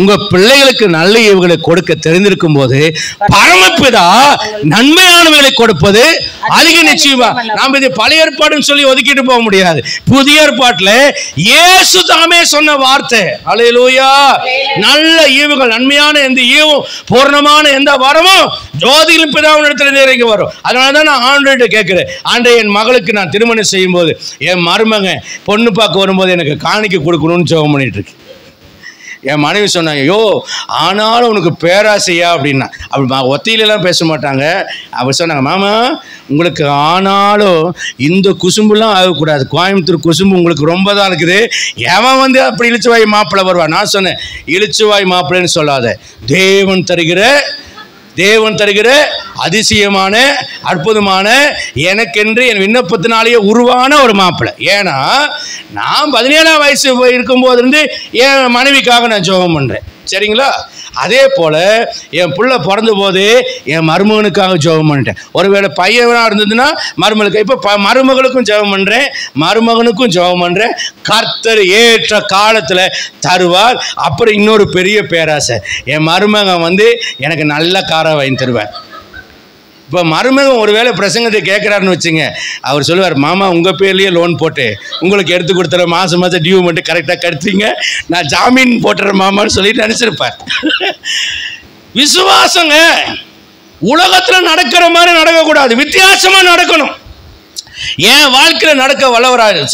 உங்க பிள்ளைகளுக்கு நல்ல ஈவுகளை கொடுக்க தெரிந்திருக்கும் போது பரமபிதா நன்மையானவைகளை கொடுப்பது அதிக நிச்சயமா. நாம் இது பழைய ஏற்பாடுன்னு சொல்லி ஒதுக்கிட்டு போக முடியாது. புதிய ஏற்பாட்டுல இயேசு தாமே சொன்ன வார்த்தை. அல்லேலூயா. நல்ல ஈவுகள், நன்மையான எந்த ஈவும் பூர்ணமான எந்த வரமும் ஜோதியிலும் பிதாவின் இடத்துல இறங்கி வரும். அதனாலதான் நான் ஆண்டவர்கிட்ட கேட்கிறேன், ஆண்டவரே என் மகளுக்கு நான் திருமணம் செய்யும் போது என் மருமக பொண்ணு பார்க்க வரும்போது எனக்கு காணிக்கை கொடுக்கணும்னு ஜெபம் பண்ணிட்டு இருக்கு. என் மனைவி சொன்னாங்க, ஐயோ ஆனாலும் உனக்கு பேராசையா அப்படின்னா. அப்படி ஒத்தையிலெல்லாம் பேச மாட்டாங்க. அவர் சொன்னாங்க, மாமா உங்களுக்கு ஆனாலும் இந்த குசும்புலாம் ஆகக்கூடாது, கோயம்புத்தூர் குசும்பு உங்களுக்கு ரொம்ப தான் இருக்குது. எவன் வந்து அப்படி இளிச்சுவாய் மாப்பிள்ளை வருவா? நான் சொன்னேன், இளிச்சுவாய் மாப்பிள்ளைன்னு சொல்லாத, தேவன் தருகிற அதிசயமான அற்புதமான எனக்கென்று என் விண்ணப்பத்தினாலேயே உருவான ஒரு மாப்பிள்ளை. ஏன்னா நான் 17ஆம் வயசு இருக்கும்போது இருந்து என் மனைவிக்காக நான் ஜெபம் பண்ணுறேன். சரிங்களா? அதே போல் என் பிள்ளை பிறந்த போது என் மருமகனுக்காக ஜெபம் பண்ணிட்டேன். ஒருவேளை பையனாக இருந்ததுன்னா மருமகளுக்கு, இப்போ மருமகளுக்கும் ஜெபம் பண்ணுறேன், மருமகனுக்கும் ஜெபம் பண்ணுறேன். கர்த்தர் ஏற்ற காலத்தில் தருவார். அப்புறம் இன்னொரு பெரிய பேராசை, என் மருமகன் வந்து எனக்கு நல்ல காரை வாங்கி தருவார். இப்போ மருமகன் ஒருவேளை பிரசங்கத்தை கேட்குறாருன்னு வச்சுங்க, அவர் சொல்லுவார், மாமா உங்கள் பேர்லேயே லோன் போட்டு உங்களுக்கு எடுத்து கொடுத்துற மாதம் டியூ மட்டும் கரெக்டாக கட்டுறீங்க, நான் ஜாமீன் போட்டுறேன் மாமான்னு சொல்லிட்டு நினச்சிருப்பார். விசுவாசங்க உலகத்தில் நடக்கிற மாதிரி நடக்கக்கூடாது, வித்தியாசமாக நடக்கணும். என் வாழ்க்கையில நடக்க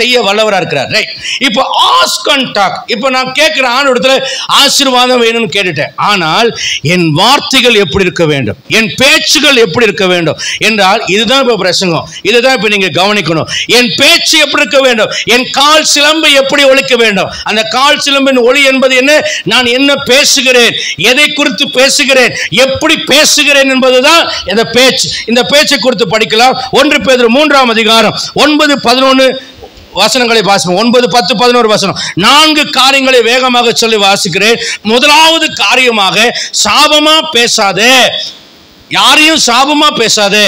செய்ய வல்லவரா இருக்கிறார். ரைட். இப்போ ஆஸ்க் அண்ட் டாக். இப்போ நான் கேட்கிற ஆண்டவரிடத்துல ஆசீர்வாதம் வேணும்னு கேட்டுட்டேன். ஆனால் என் வார்த்தைகள் எப்படி இருக்க வேண்டும், என் பேச்சுகள் எப்படி இருக்க வேண்டும் என்றால் இதுதான் இப்போ பிரசங்கம். இதுதான் இப்போ நீங்க கவனிக்கணும். என் பேச்சு எப்படி இருக்க வேண்டும், என் கால் சிலம்பு எப்படி ஒலிக்க வேண்டும். அந்த கால் சிலம்பின் ஒலி என்பது என்ன, நான் என்ன பேசுகிறேன், எதை குறித்து பேசுகிறேன், எப்படி பேசுகிறேன் என்பதுதான் இந்த பேச்சு. இந்த பேச்சை குறித்து படிக்கலாம். 1 பேதுரு 3ஆம் அதிகாரம் 9-11 வசனங்களை வாசிப்போம். 9, 10, 11 வசனம். 4 காரியங்களை வேகமாக சொல்லி வாசிக்கிறேன். முதலாவது காரியமாக, சாபமா பேசாதே, யாரையும் சாபமா பேசாதே,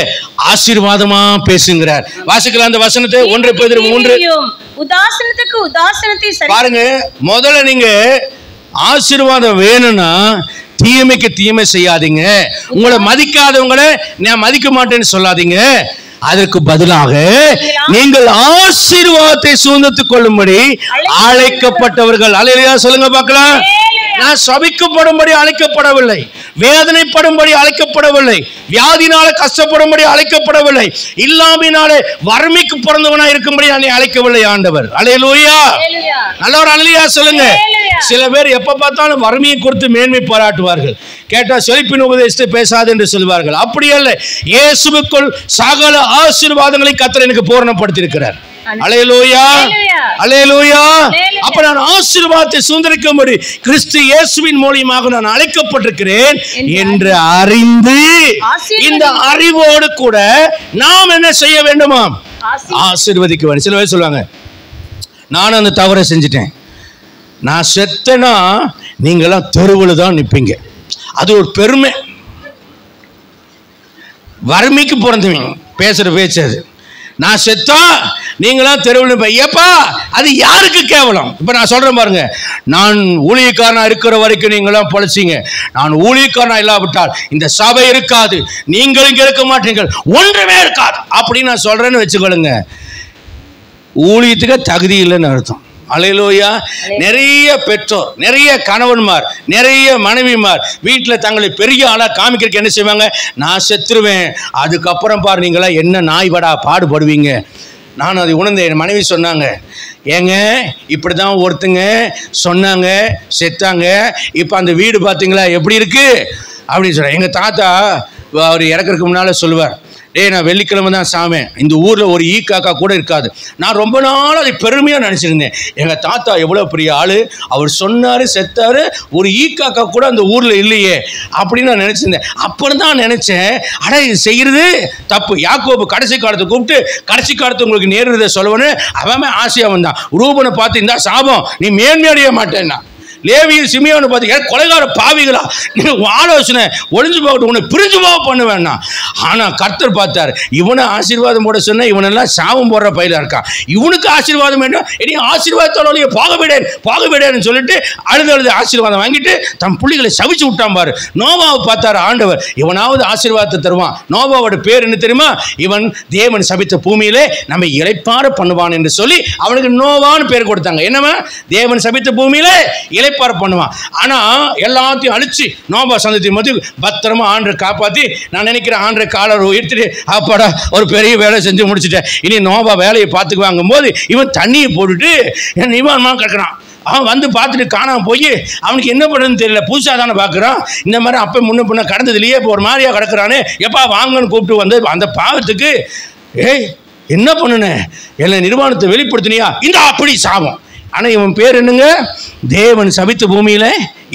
ஆசீர்வாதமா பேசுங்கிறார். வாசிக்கலாம் அந்த வசனத்தை. 1 பேதுரு 3. உதாசனத்துக்கு உதாசனத்தை பாருங்க. முதல்ல நீங்க ஆசீர்வாதம் வேணும்னா தீமைக்கு தீமை செய்யாதீங்க. உங்களை மதிக்காதவங்களை நான் மதிக்க மாட்டேன்னு சொல்லாதீங்க. அதற்கு பதிலாக நீங்கள் ஆசீர்வாதத்தை சுதந்திரத்துக் கொள்ளும்படி அழைக்கப்பட்டவர்கள். அல்லேலூயா சொல்லுங்க பார்க்கலாம். நான் சபிக்கப்படும்படி அழைக்கப்படவில்லை, வேதனைப்படும்படி அழைக்கப்படவில்லை, வியாதினால கஷ்டப்படும்படி அழைக்கப்படவில்லை, இல்லாமினாலே வறுமைக்கு பிறந்தவனா இருக்கும்படி என்னை அழைக்கவில்லை ஆண்டவர். அல்லேலூயா. நல்லவர் அல்லேலூயா சொல்லுங்க. சில பேர் எப்ப பார்த்தாலும் வறுமையை குறித்து மேன்மை பாராட்டுவார்கள். கேட்டா செழிப்பின் உபதேசத்தை பேசாது என்று சொல்வார்கள். அப்படி அல்ல. இயேசுவுக்குள் சகல ஆசீர்வாதங்களை கர்த்தர் எனக்கு பூரணப்படுத்தி இருக்கிறார். அல்லேலூயா, அல்லேலூயா. அப்ப நான் ஆசீர்வாதத்தை சுதந்திரிக்கும்படி கிறிஸ்து இயேசுவின் மூலமாக நான் அழைக்கப்பட்டிருக்கிறேன் என்று அறிந்து, இந்த அறிவோடு கூட நாம் என்ன செய்ய வேண்டுமாம், ஆசீர்வதிக்க வேண்டும். சில பேர் சொல்லுவாங்க, நானும் அந்த தவறை செஞ்சிட்டேன், நான் செத்தனா நீங்களாம் தெருவில் தான் நிற்பீங்க. அது ஒரு பெருமை. வறுமைக்கு பிறந்தவங்க பேசுற பேச்சு அது. நான் செத்தா நீங்களாம் தெருவில் ஐயப்பா, அது யாருக்கு கேவலம்? இப்ப நான் சொல்றேன் பாருங்க, நான் ஊழியக்காரனா இருக்கிற வரைக்கும் நீங்களாம் பொழைச்சிங்க, நான் ஊழியக்காரனா இல்லாவிட்டால் இந்த சபை இருக்காது, நீங்களும் இங்க இருக்க மாட்டீங்க, ஒன்றுமே இருக்காது அப்படின்னு நான் சொல்றேன்னு வச்சுக்கொள்ளுங்க. ஊழியத்துக்கு தகுதி இல்லைன்னு அர்த்தம். அல்லேலூயா. நிறைய பெற்றோர், நிறைய கணவன்மார், நிறைய மனைவிமார் வீட்டில் தங்களை பெரிய ஆளா காமிக்கிறதுக்கு என்ன செய்வாங்க, நான் செத்துருவேன், அதுக்கப்புறம் பாரு நீங்களா என்ன நாய்படா பாடுபடுவீங்க. நான் அதை உணர்ந்தேன். என் மனைவி சொன்னாங்க, ஏங்க இப்படி தான் ஒருத்தங்க சொன்னாங்க, செத்தாங்க, இப்போ அந்த வீடு பார்த்தீங்களா எப்படி இருக்கு அப்படின்னு சொல்ல. எங்கள் தாத்தா அவர் இறக்குறதுக்கு முன்னால் சொல்லுவார், நான் வெள்ளிக்கிழமை தான் சாமேன், இந்த ஊரில் ஒரு ஈ காக்கா கூட இருக்காது. நான் ரொம்ப நாள் அதை பெருமையாக நினச்சிருந்தேன். எங்கள் தாத்தா எவ்வளோ பெரிய ஆள், அவர் சொன்னார் செத்தார், ஒரு ஈ காக்கா கூட அந்த ஊரில் இல்லையே அப்படின்னு நான் நினச்சிருந்தேன். அப்புறம் தான் நினச்சேன், அட இது செய்கிறது தப்பு. யாக்கோபு கடைசி காலத்தை கூப்பிட்டு கடைசி காலத்தை உங்களுக்கு நேருறதை சொல்லுவேன்னு அவன் ஆசையாக வந்தான். ரூபனை பார்த்து இந்த சாபம் நீ மேன்மையடைய மாட்டேன்னா, லேவியும் சிமியோன்னு பார்த்தீங்கன்னா கொலைகார பாவிகளா, ஆலோசனை ஒளிஞ்சு போகட்டும், உன்னை பிரிஞ்சு போக பண்ணுவேன்னா. ஆனால் கர்த்தர் பார்த்தார், இவனை ஆசீர்வாதம் போட சொன்ன இவனெல்லாம் சாபம் போடுற பயில இருக்கான், இவனுக்கு ஆசீர்வாதம் வேணும், இனி ஆசீர்வாதத்தோட பாகவிடேன்னு சொல்லிட்டு அழுது ஆசீர்வாதம் வாங்கிட்டு தம் புள்ளிகளை சவிச்சு விட்டான் பாரு. நோவாவை பார்த்தாரு ஆண்டவர், இவனாவது ஆசீர்வாதத்தை தருவான். நோவாவோட பேர் என்ன தெரியுமா, இவன் தேவன் சபித்த பூமியிலே நம்மை இளைப்பாற பண்ணுவான் என்று சொல்லி அவனுக்கு நோவான்னு பேர் கொடுத்தாங்க. என்னவா, தேவன் சபித்த பூமியிலே இளைப்பாற பண்ணுவான். ஆனா எல்லாத்தையும் அழிச்சு நோவா சந்ததி மத்திய பத்திரமா ஆண்டரை காப்பாத்தி, நான் நினைக்கிறேன் ஆண்டரை காலர் உயர்த்திட்டு அப்பாடா ஒரு பெரிய வேலை செஞ்சு முடிச்சுட்டேன், இனி நோவா வேலையை பார்த்துக்குவாங்கும் போது இவன் தண்ணியை போட்டுட்டு இவன் கிடக்கிறான். அவன் வந்து பார்த்துட்டு காணாம போய் அவனுக்கு என்ன பண்ணுறதுன்னு தெரியல, புதுசாக தானே பார்க்குறான். இந்த மாதிரி அப்போ முன்ன பின்ன கடந்ததுலேயே இப்போ ஒரு மாதிரியா கிடக்குறானே, எப்பா வாங்கன்னு கூப்பிட்டு வந்து அந்த பாவத்துக்கு ஏய் என்ன பண்ணுன, எல்லா நிர்வாணத்தை வெளிப்படுத்தினியா, இந்த அப்படி சாபம். ஆனால் இவன் பேர் என்னங்க, தேவன் சபித்த பூமியில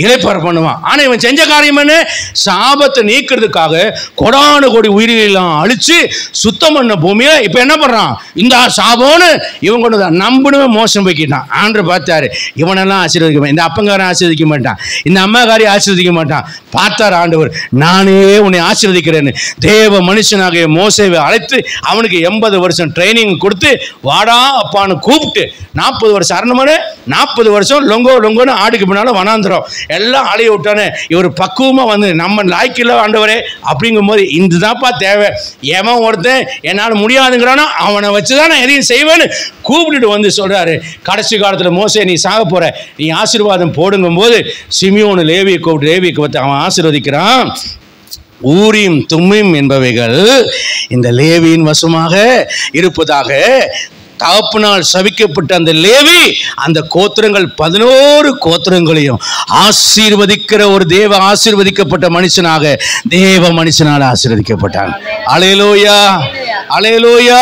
இளைப்பாற பண்ணுவான். ஆனால் இவன் செஞ்ச காரியம் என்ன, சாபத்தை நீக்கிறதுக்காக கொடான கோடி உயிரிலாம் அழிச்சு சுத்தம் பண்ண பூமியை இப்போ என்ன பண்ணுறான், இந்த சாபம்னு இவன் கொண்டு தான் நம்பணுமே மோசம் போய்க்கிட்டான். ஆண்டு பார்த்தாரு, இவனெல்லாம் ஆசீர்வதிக்க மாட்டான், இந்த அப்பங்காரன் ஆசீர்வதிக்க மாட்டான், இந்த அம்மாக்காரி ஆசீர்வதிக்க மாட்டான். பார்த்தார் ஆண்டவர், நானே உன்னை ஆசீர்வதிக்கிறேன்னு தேவ மனுஷனாக மோசேவை அழைத்து அவனுக்கு 80 வருஷம் ட்ரைனிங் கொடுத்து வாடா அப்பான்னு கூப்பிட்டு 40 வருஷம் அரண்மனை, 40 வருஷம் லொங்கோன்னு ஆடுக்கு பின்னாலும் வனாந்திரம் எல்லாம் அலைய விட்டானே. இவர் பக்குவமாக வந்து நம்ம லாய்க்கில்ல ஆண்டவரே அப்படிங்கும் போது இதுதான்ப்பா தேவை. எவன் ஒருத்தன் என்னால் முடியாதுங்கிறானோ அவனை வச்சு தான் நான் எதையும் செய்வேன்னு கூப்பிட்டுட்டு வந்து சொல்கிறாரு. கடைசி காலத்தில் மோசே நீ சாக போகிற, நீ ஆசீர்வாதம் போடுங்கும் போது சிமியோனு லேவியை கூப்பிட்டு லேவியை பார்த்து அவன் ஆசீர்வதிக்கிறான். ஊரீம் தும்மீம் என்பவைகள் இந்த லேவியின் வசமாக இருப்பதாக. தகப்பனால் சபிக்கப்பட்ட அந்த லேவி அந்த கோத்திரங்கள் 11 கோத்திரங்களையும் ஆசீர்வதிக்கிற ஒரு ஆசீர்வதிக்கப்பட்ட மனுஷனாக தேவ மனுஷனால் ஆசீர்வதிக்கப்பட்டான். அல்லேலூயா, அல்லேலூயா.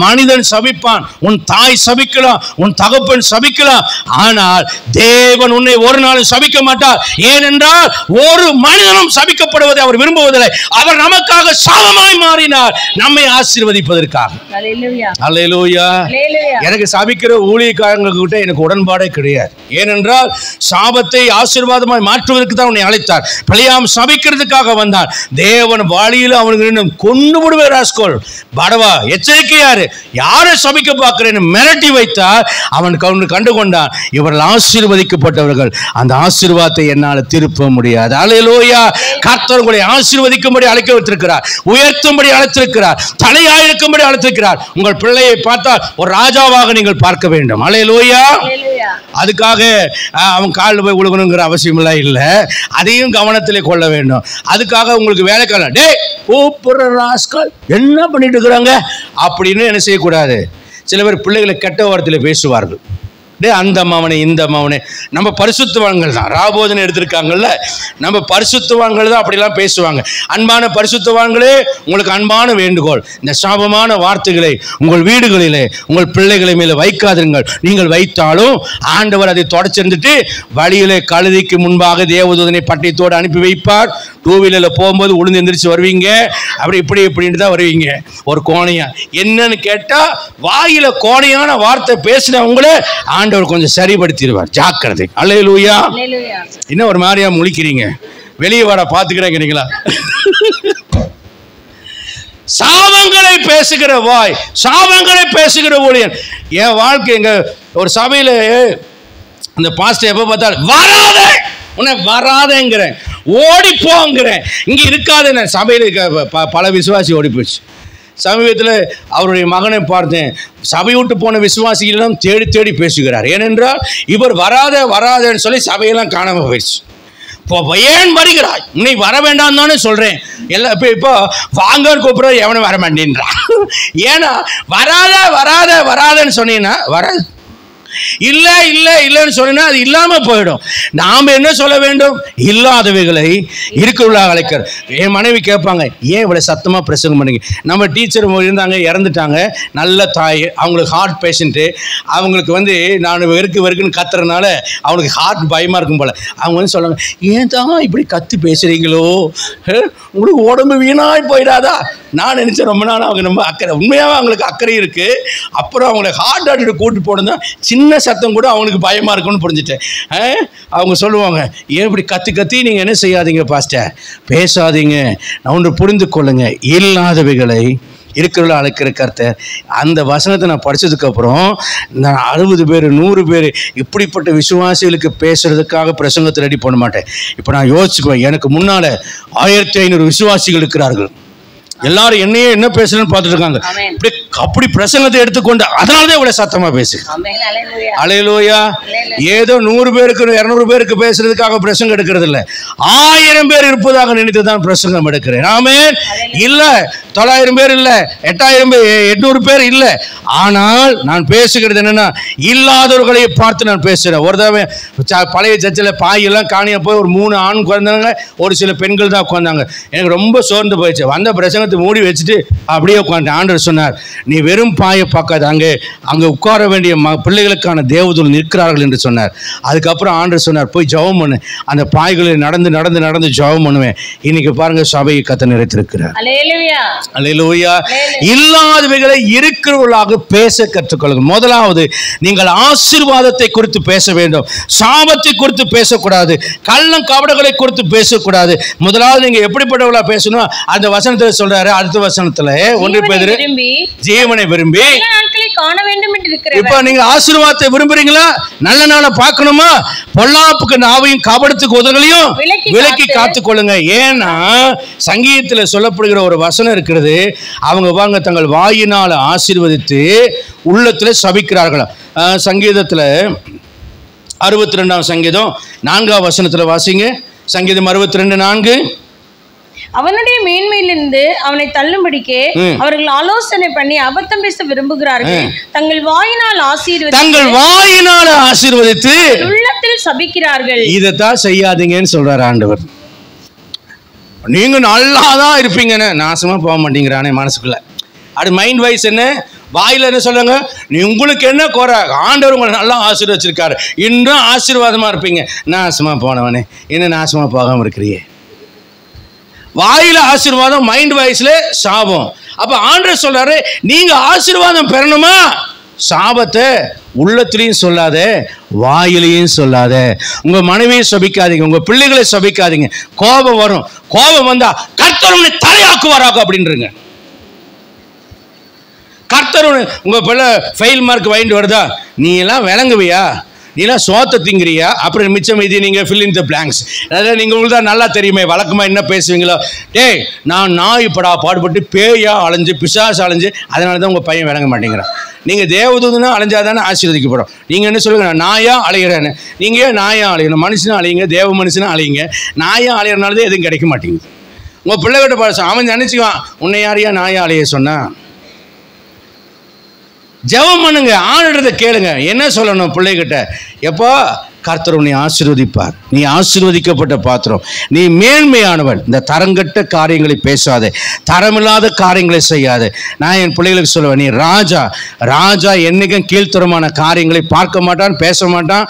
மனிதன் சபிப்பான், உன் தாய் சபிக்கலாம், உன் தகப்பன் சபிக்கலாம், ஆனால் தேவன் உன்னை ஒரு நாள் சபிக்க மாட்டார். ஏனென்றால் ஒரு மனிதனும் சபிக்கப்படுவதை அவர் விரும்புவதில்லை. அவர் நமக்காக சாபமாய் மாறினார், நம்மை ஆசீர்வதிப்பதற்காக. அல்லேலூயா. எனக்கு சபிக்கிற ஊழியக்காரங்க எனக்கு உடன்பாடே கிடையாது. ஏனென்றால் சாபத்தை ஆசீர்வாதமாய் மாற்றுவதற்கு தான் உன்னை அழைத்தார். பிழையாம் சபிக்கிறதுக்காக வந்தான். தேவன் வழியில் அவனுக்கு கொண்டு விடுவார். ராஸ்கோல் படவா, எச்சரிக்கையாரு, யாரை சபிக்க பார்க்கிறேன்னு மிரட்டி வைத்தார். அவன் கண்டு கொண்டான், இவர்கள் ஆசீர்வதிக்கப்பட்டவர்கள், அந்த ஆசீர்வாதத்தை என்னால் திருப்ப முடியாது. அல்லேலூயா. கர்த்தர் உங்களை ஆசீர்வதிக்கும்படி அழைக்க வைத்திருக்கிறார், உயர்த்தும்படி அழைத்திருக்கிறார், தலையாயிருக்கும்படி அழைத்திருக்கிறார். உங்கள் பிள்ளையை பார்த்தால் ஒரு ராஜாவாக நீங்கள் பார்க்க வேண்டும். அல்லேலூயா. அதுக்காக அவன் காலில் போய் உழுகணுங்கிற அவசியம் எல்லாம் இல்லை. அதையும் கவனத்திலே கொள்ள வேண்டும். அதுக்காக உங்களுக்கு வேலைக்காரன் டே கூப்பிடுற ராஸ்கல் என்ன பண்ணிட்டு இருக்கிறாங்க அப்படின்னு என்ன செய்யக்கூடாது. சில பேர் பிள்ளைகளை கெட்ட வார்த்தையில் பேசுவார்கள். அந்த மவனே இந்த மவனே. நம்ம பரிசுத்தவான்கள் தான், ராபோதனை எடுத்திருக்காங்கல்ல, நம்ம பரிசுத்தவான்கள் தான் அப்படிலாம் பேசுவாங்க. அன்பான பரிசுத்தவான்களே, உங்களுக்கு அன்பான வேண்டுகோள், இந்த சாபமான வார்த்தைகளை உங்கள் வீடுகளிலே உங்கள் பிள்ளைகளை மேலே வைக்காதிருங்கள். நீங்கள் வைத்தாலும் ஆண்டவர் அதை தொடச்சிருந்துட்டு வழியிலே கழுதிக்கு முன்பாக தேவதூதனை பட்டயத்தோடு அனுப்பி வைப்பார். 2 வீலரில் போகும்போது உளுந்து எந்திரிச்சு வருவீங்க, அப்படி இப்படி இப்படின்ட்டு தான் வருவீங்க. ஒரு கோணையா என்னன்னு கேட்டா, வாயில கோணையான வார்த்தை பேசின உங்களே ஆண்டவர் கொஞ்சம் சரிபடுத்திடுவார். ஜாக்கிரதை. அல்லேலூயா. இன்னும் ஒரு மாதிரியா முழிக்கிறீங்க, வெளியே வாட பாத்துக்கிறீங்களா? சாபங்களை பேசுகிற வாய், சாபங்களை பேசுகிற ஊழியன். என் வாழ்க்கை எங்க ஒரு சபையில அந்த பாஸ்டர் எப்ப பார்த்தாலும் வராத, உன்னை வராதங்கிறேன், ஓடி போங்கிறேன், இங்க இருக்காது. சபையில பல விசுவாசி ஓடி போயிடுச்சு. சமீபத்தில் அவருடைய மகனை பார்த்தேன். சபை விட்டு போன விசுவாசிகளெல்லாம் தேடி தேடி பேசுகிறார். ஏனென்றால் இவர் வராதன்னு சொல்லி சபையெல்லாம் காணாமல் போயிடுச்சு. இப்போ ஏன் வருகிறாய், உன்னை வர வேண்டாம் தானே சொல்றேன். எல்லாம் இப்போ வாங்கன்னு கூப்பிட எவனும் வர மாட்டேன்றான். ஏன்னா வராதன்னு சொன்னீங்கன்னா வராது, இல்லை இல்லை இல்லைன்னு சொன்னா அது இல்லாம போயிடும். நாம என்ன சொல்ல வேண்டும்? இல்லாதவைகளை இருக்கிறவர்களாக அழைக்கிற. என் மனைவி கேட்பாங்க, ஏன் இவ்வளவு சத்தமா பிரசங்கம் பண்ணீங்க? நம்ம டீச்சர் இருந்தாங்க, இறந்துட்டாங்க, நல்ல தாய், அவங்களுக்கு ஹார்ட் பேஷண்ட்டு. அவங்களுக்கு நான் வெறுக்குன்னு கத்துறதுனால அவங்களுக்கு ஹார்ட் பயமா இருக்கும் போல. அவங்க சொல்லுவாங்க, ஏன் தான் இப்படி கத்து பேசுறீங்களோ, உங்களுக்கு உடம்பு வீணாய் போயிடாதா? நான் நினைச்சேன் ரொம்ப நாள் அவங்க ரொம்ப அக்கறை, உண்மையாக அவங்களுக்கு அக்கறை இருக்கு. அப்புறம் அவங்களை ஹார்ட் அட்டாக் கூட்டு போனது சின்ன சத்தம் கூட அவங்களுக்கு பயமா இருக்குன்னு புரிஞ்சுட்டேன். அவங்க சொல்லுவாங்க, ஏன் இப்படி கத்தி நீங்க என்ன செய்யாதீங்க பாஸ்டர், பேசாதீங்க. நான் ஒன்று புரிந்து கொள்ளுங்க, இல்லாதவைகளை இருக்கிறவங்கள அழைக்கிற கர்த்தர். அந்த வசனத்தை நான் படித்ததுக்கு அப்புறம் நான் 60 பேர் 100 பேர் இப்படிப்பட்ட விசுவாசிகளுக்கு பேசுறதுக்காக பிரசங்கத்தை ரெடி பண்ண மாட்டேன். இப்போ நான் யோசிச்சுக்குவேன், எனக்கு முன்னால 1500 விசுவாசிகள் இருக்கிறார்கள். எல்லாரும் என்னையே என்ன பேசுறேன்னு பார்த்துட்டு இருக்காங்க. அப்படி பிரசங்கத்தை எடுத்துக்கொண்டு அதனாலதான் இவ்வளவு சத்தமா பேசு. அல்லேலூயா. ஏதோ 100 பேருக்கு 200 பேருக்கு பேசுறதுக்காக பிரசங்கம் எடுக்கிறது இல்லை, 1000 பேர் இருப்பதாக நினைத்துதான் பிரசங்கம் எடுக்கிறேன். ஆமென். இல்ல 900 பேர் இல்ல, 8000 பேர் 800 பேர் இல்ல. ஆனால் நான் பேசுகிறது என்னன்னா, இல்லாதவர்களை பார்த்து நான் பேசுறேன். ஒரு தடவை பழைய சர்ச்சில் பாயெல்லாம் காணியா போய் ஒரு 3 ஆண் குழந்தைங்க, ஒரு சில பெண்கள் தான் உட்கார்ந்தாங்க. எனக்கு ரொம்ப சோர்ந்து போயிடுச்சு. வந்த பிரசங்கத்தை மூடி வச்சுட்டு அப்படியே உட்காந்து ஆண்டவர் சொன்னார், நீ வெறும் பாயை பார்க்காத, அங்கே உட்கார வேண்டிய பிள்ளைகளுக்கான தேவதூதர்கள் நிற்கிறார்கள் என்று சொன்னார். அதுக்கப்புறம் ஆண்டவர் சொன்னார், போய் ஜெபம் பண்ணு. அந்த பாய்களில் நடந்து நடந்து நடந்து ஜெபம் பண்ணுவேன். இன்னைக்கு பாருங்க, சபையை கர்த்தர் நிறைத்திருக்கிறார். அல்லேலூயா. இல்லாதவைகளை இருக்கிறவர்களாக பேச கற்றுக்கொள்ளுங்கள். முதலாவது, நீங்கள் ஆசீர்வாதத்தை குறித்து பேச வேண்டும், சாபத்தை குறித்து பேசக்கூடாது, கள்ளம் கபடங்களை குறித்து பேசக்கூடாது. முதலாவது நீங்க எப்படிப்பட்டவர்களா பேசணும், அந்த வசனத்துல சொல்றாரு. அடுத்த வசனத்துல 1 பேதுரு ஜீவனை விரும்பி காண வேண்டும் என்று இருக்கிறார். இப்ப நீங்க ஆசீர்வாதத்தை விரும்புறீங்களா? நல்ல நாளை பார்க்கணுமா? பொல்லாப்புக்கு நாவையும் கபடத்துக்கு உதவிகளையும் விலக்கி காத்துக்கொள்ளுங்க. ஏன்னா சங்கீதத்துல சொல்லப்படுகிற ஒரு வசனம் இருக்கிறது, அவங்க வாங்க தங்கள் வாயினால் ஆசீர்வதித்து உள்ளத்துல சபிக்கிறார்களா. சங்கீதத்துல 62ஆம் சங்கீதம் 4ஆம் வசனத்துல வாசிங்க. சங்கீதம் 62:4. அவனுடைய மேன்மையிலிருந்து அவனை தள்ளும்படிக்கு அவர்கள் ஆலோசனை பண்ணி அபத்தம் பேச விரும்புகிறார்கள். தங்கள் வாயினால் ஆசீர்வதித்து உள்ளத்தில் சபிக்கிறார்கள். இதைத்தான் செய்யாதீங்கன்னு சொல்றாரு ஆண்டவர். நீங்க நல்லாதான் இருப்பீங்கன்னு நாசமா போக மாட்டேங்கிறானே மனசுக்குள்ள. அது மைண்ட் வைஸ் என்ன, வாயில என்ன சொல்றாங்க, நீ உங்களுக்கு என்ன குறை, ஆண்டவர் உங்களை நல்லா ஆசீர்வச்சிருக்காரு, இன்னும் ஆசீர்வாதமா இருப்பீங்க. நாசமா போனவனே, இன்னும் நாசமா போகாம இருக்கிறியே. வாயில ஆசீர்வாதம், மைண்ட் வைஸ்ல சாபம். அப்ப ஆண்டவர் சொல்றாரு, நீங்க ஆசீர்வாதம் பெறணுமா, சாபத்தை உள்ளத்திலையும் சொல்லாத, வாயிலையும் சொல்லாத. உங்க மனைவியை சபிக்காதீங்க, உங்க பிள்ளைகளை சபிக்காதீங்க. கோபம் வரும், கோபம் வந்தா கர்த்தர் உன்னை தலையாக்குவாராக அப்படின்றீங்க. கர்த்தர் உங்க பிள்ளை ஃபெயில் மார்க் வாங்கிட்டு வருதா, நீ எல்லாம் விளங்குவியா, நீ எல்லாம் சோத்த திங்கிறியா, அப்புறம் மிச்சம் மீதி நீங்க fill in the blanks. அதாவது நீங்க உங்களுக்கு தான் நல்லா தெரியுமே வழக்கமா என்ன பேசுவீங்களோ, டேய் நான் நாய் படா பாடுபட்டு பேயா அலைஞ்சு பிசாசு அலைஞ்சு அதனால தான் உங்க பையன் விளங்க மாட்டேங்கிறான். நீங்க தேவதூதனா அலைஞ்சாதானே ஆசீர்வதிக்கப்படும். நீங்க என்ன சொல்லுங்க, நான் நாயா அலைகிறேன்னு. நீங்க நாயா அலையணும், மனுஷனா அலையுங்க, தேவ மனுஷனா அலையுங்க. நாயா அலையறனாலதான் எதுவும் கிடைக்க மாட்டேங்குது. உங்க பிள்ளைகிட்ட பேச அவன் நினைச்சுக்குவான், உன்னை யாரையா நாயா அலைய சொன்னா. ஜெபம் பண்ணுங்க, ஆண்டவரை கேளுங்க. என்ன சொல்லணும் பிள்ளைகிட்ட, எப்போ கர்த்தர் உன்னை ஆசீர்வதிப்பார், நீ ஆசீர்வதிக்கப்பட்ட பாத்திரம், நீ மேன்மையானவன். இந்த தரங்கட்ட காரியங்களை பேசாதே, தரமில்லாத காரியங்களை செய்யாதே. நான் என் பிள்ளைகளுக்கு சொல்லுவேன், நீ ராஜா. ராஜா என்னைக்கும் கீழ்த்தரமான காரியங்களை பார்க்க மாட்டான், பேச மாட்டான்.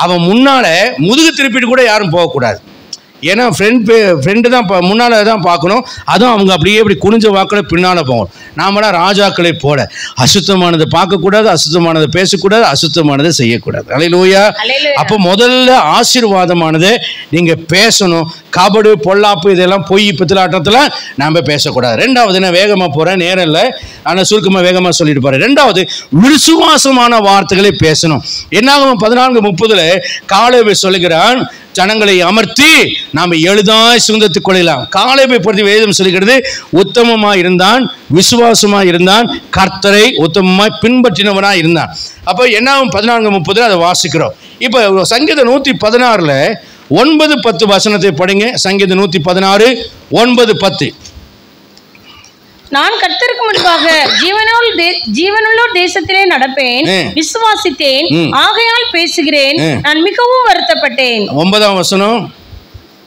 அவன் முன்னால முதுகு திருப்பிட்டு கூட யாரும் போகக்கூடாது. ஏன்னா ஃப்ரெண்டு தான் முன்னால் தான் பார்க்கணும். அதுவும் அவங்க அப்படியே இப்படி குனிஞ்ச வாக்கில் பின்னால் போகணும். நாமலாம் ராஜாக்களை போல அசுத்தமானதை பார்க்கக்கூடாது, அசுத்தமானதை பேசக்கூடாது, அசுத்தமானதை செய்யக்கூடாது. அல்லேலூயா. அப்போ முதல்ல ஆசீர்வாதமானதை நீங்கள் பேசணும். கபடு பொல்லாப்பு இதெல்லாம் பொய் பித்தலாட்டத்தில் நாம் பேசக்கூடாது. ரெண்டாவது, நான் வேகமாக போகிறேன், நேரம் இல்லை, ஆனால் சுருக்கமாக வேகமாக சொல்லிட்டு போகிறேன். ரெண்டாவது, விசுவாசமான வார்த்தைகளை பேசணும். என்னாகும் 14:30 காலேபு சொல்லுகிறான், ஜனங்களை அமர்த்தி நாம் எளிதாய் சுதந்திரத்துக் கொள்ளலாம். காலேபை பற்றி வேதம் சொல்லுகிறது, உத்தமமாய் இருந்தான், விசுவாசமாய் இருந்தான், கர்த்தரை உத்தமமாய் பின்பற்றினவனாய் இருந்தான். அப்போ என்னாகும் 14:30 அதை வாசிக்கிறோம். இப்போ சங்கீதம் 116 9-10 வசனத்தை படிங்க. சங்கீதம் 116 9-10. நான் கர்த்தருக்கு முன்பாக ஜீவனுள்ளோர் தேசத்திலே நடப்பேன், விசுவாசித்தேன், ஆகையால் பேசுகிறேன், நான் மிகவும் வருத்தப்பட்டேன். 9ஆம் வசனம்,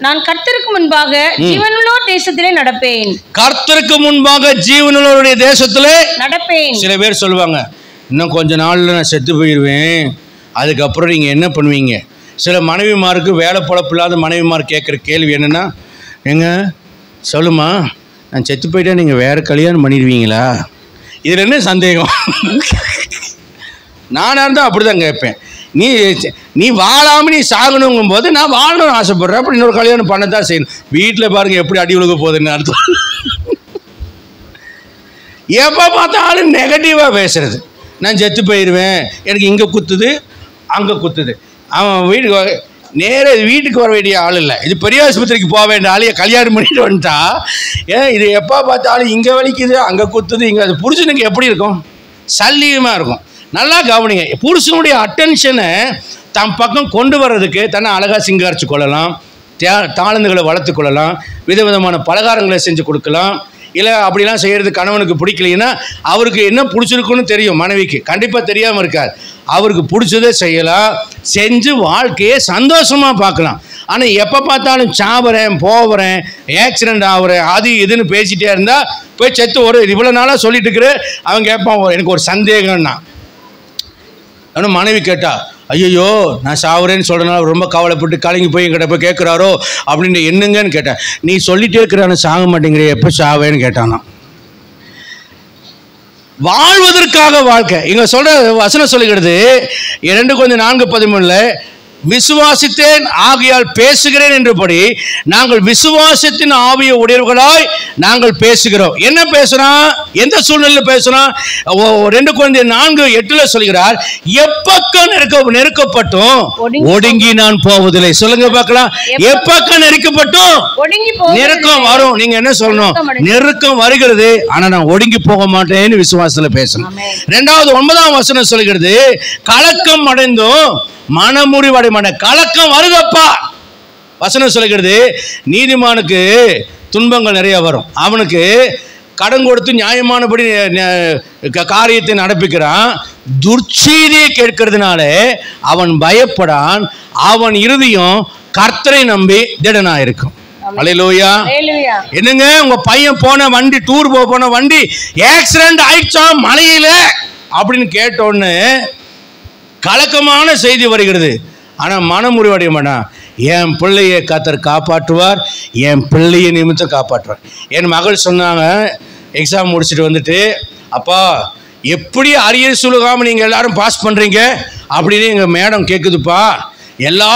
நான் கர்த்தருக்கு முன்பாக ஜீவனுள்ளோர் தேசத்திலே நடப்பேன். கர்த்தருக்கு முன்பாக ஜீவனுள்ளோருடைய தேசத்திலே நடப்பேன். சில பேர் சொல்லுவாங்க, இன்னும் கொஞ்ச நாள்ல நான் செத்து போயிடுவேன், அதுக்கப்புறம் நீங்க என்ன பண்ணுவீங்க? சில மனைவிமாருக்கு, வேலை பொழப்பு இல்லாத மனைவிமார் கேட்குற கேள்வி என்னன்னா, எங்க சொல்லுமா, நான் செத்து போயிட்டா நீங்கள் வேறு கல்யாணம் பண்ணிடுவீங்களா? இதில் என்ன சந்தேகம்? நானாக இருந்தால் அப்படி தான் கேட்பேன். நீ வாழாமல் நீ சாகணுங்கும் போது நான் வாழணும்னு ஆசைப்படுறேன், அப்படி இன்னொரு கல்யாணம் பண்ண தான் செய்யணும். வீட்டில் பாருங்கள் எப்படி அடி விழுக போகுதுன்னு அர்த்தம். எப்போ பார்த்தாலும் நெகட்டிவாக பேசுறது. நான் செத்து போயிடுவேன், எனக்கு இங்கே குத்துது அங்கே குத்துது. அவன் வீட்டுக்கு வீட்டுக்கு வர வேண்டிய ஆள் இல்லை, இது பெரிய ஆஸ்பத்திரிக்கு போக வேண்டிய ஆளையை கல்யாணம் பண்ணிட்டு வந்துட்டா, இது எப்போ பார்த்தாலும் இங்கே வலிக்குது அங்கே குத்துது இங்கே. அது புருஷனுக்கு எப்படி இருக்கும்? சல்லியமாக இருக்கும். நல்லா கவனிங்க, புருஷனுடைய அட்டென்ஷனை தன் பக்கம் கொண்டு வர்றதுக்கு தன்னை அழகாக சிங்காரிச்சு கொள்ளலாம், தாளந்துகளை வளர்த்து கொள்ளலாம், விதவிதமான பலகாரங்களை செஞ்சு கொடுக்கலாம். இல்லை அப்படிலாம் செய்கிறது கணவனுக்கு பிடிக்கலைன்னா அவருக்கு என்ன பிடிச்சிருக்குன்னு தெரியும், மனைவிக்கு கண்டிப்பாக தெரியாமல் இருக்காது. அவருக்கு பிடிச்சதே செய்யலாம், செஞ்சு வாழ்க்கையை சந்தோஷமாக பார்க்கலாம். ஆனால் எப்போ பார்த்தாலும் சாப்பிட்றேன் போகிறேன் ஆக்சிடெண்ட் ஆகுறேன் அது இதுன்னு பேசிகிட்டே இருந்தால் போய் செத்து ஒரு இவ்வளோ நாளாக சொல்லிட்டு இருக்கிற அவன் கேட்பான், எனக்கு ஒரு சந்தேகம்னா. ஆனால் மனைவி கேட்டா, ஐயோ நான் சாவுறேன்னு சொல்கிறனால ரொம்ப கவலைப்பட்டு கலங்கி போய் என்கிட்ட போய் கேட்குறாரோ அப்படின்னு என்னங்கன்னு கேட்டேன். நீ சொல்லிட்டே இருக்கிறான்னு சாக மாட்டேங்கிற, எப்போ சாவேன்னு கேட்டானா. வாழ்வதற்காக வாழ்க்கை. இங்க சொல்ற வசனம் சொல்லுகிறது 2 விசுவாசித்தேன் ஆகையால் பேசுகிறேன் என்றபடி நாங்கள் விசுவாசத்தின் ஆவிய உடையவர்களாய் நாங்கள் பேசுகிறோம். என்ன பேசுறோம்? எந்த சூழ்நிலையில் பேசுறோம்? 2 Corinthians 4:8 சொல்கிறார், எப்பக்கம் நெருக்கப்பட்டும் ஒடுங்கி நான் போவதில்லை. சொல்லுங்க பார்க்கலாம், எப்பக்கம் நெருக்கப்பட்டும் நெருக்கம் வரும். நீங்க என்ன சொல்லணும்? நெருக்கம் வருகிறது, ஆனா நான் ஒடுங்கி போக மாட்டேன்னு விசுவாசத்துல பேசணும். 2வது 9ஆம் வசனம் சொல்கிறது, கலக்கம் அடைந்தும் மனமுறிவடை மாட்டேன். கலக்கம் வருதப்பா, வசனம் சொல்லுகிறது, நீதிமானுக்கு துன்பங்கள் நிறைய வரும், அவனுக்கு கடன் கொடுத்து நியாயமானபடி காரியத்தை நடப்பிக்கிறான். துர்ச்செய்தியை கேட்கறதுனால அவன் பயப்படான், அவன் இருதயம் கர்த்தரை நம்பி திடனாயிருக்கும். அல்லேலூயா. என்னங்க உங்க பையன் போன வண்டி, டூர் போன வண்டி ஆக்சிடென்ட் ஆயிடுச்சா மலையில அப்படின்னு கேட்டோன்னு கலக்கமான செய்தி வருகிறது. ஆனா மனமுறிவடைய மாட்டான். என் பிள்ளையை கர்த்தர் காப்பாற்றுவார், என் பிள்ளையை நிமித்தம் காப்பாற்றுவார். என் மகள் சொன்னாங்க, எக்ஸாம் முடிச்சுட்டு வந்துட்டு, அப்பா எப்படி அரியர் சுழுகாமல் நீங்கள் எல்லாரும் பாஸ் பண்ணுறீங்க அப்படின்னு எங்கள் மேடம் கேட்குதுப்பா. எல்லா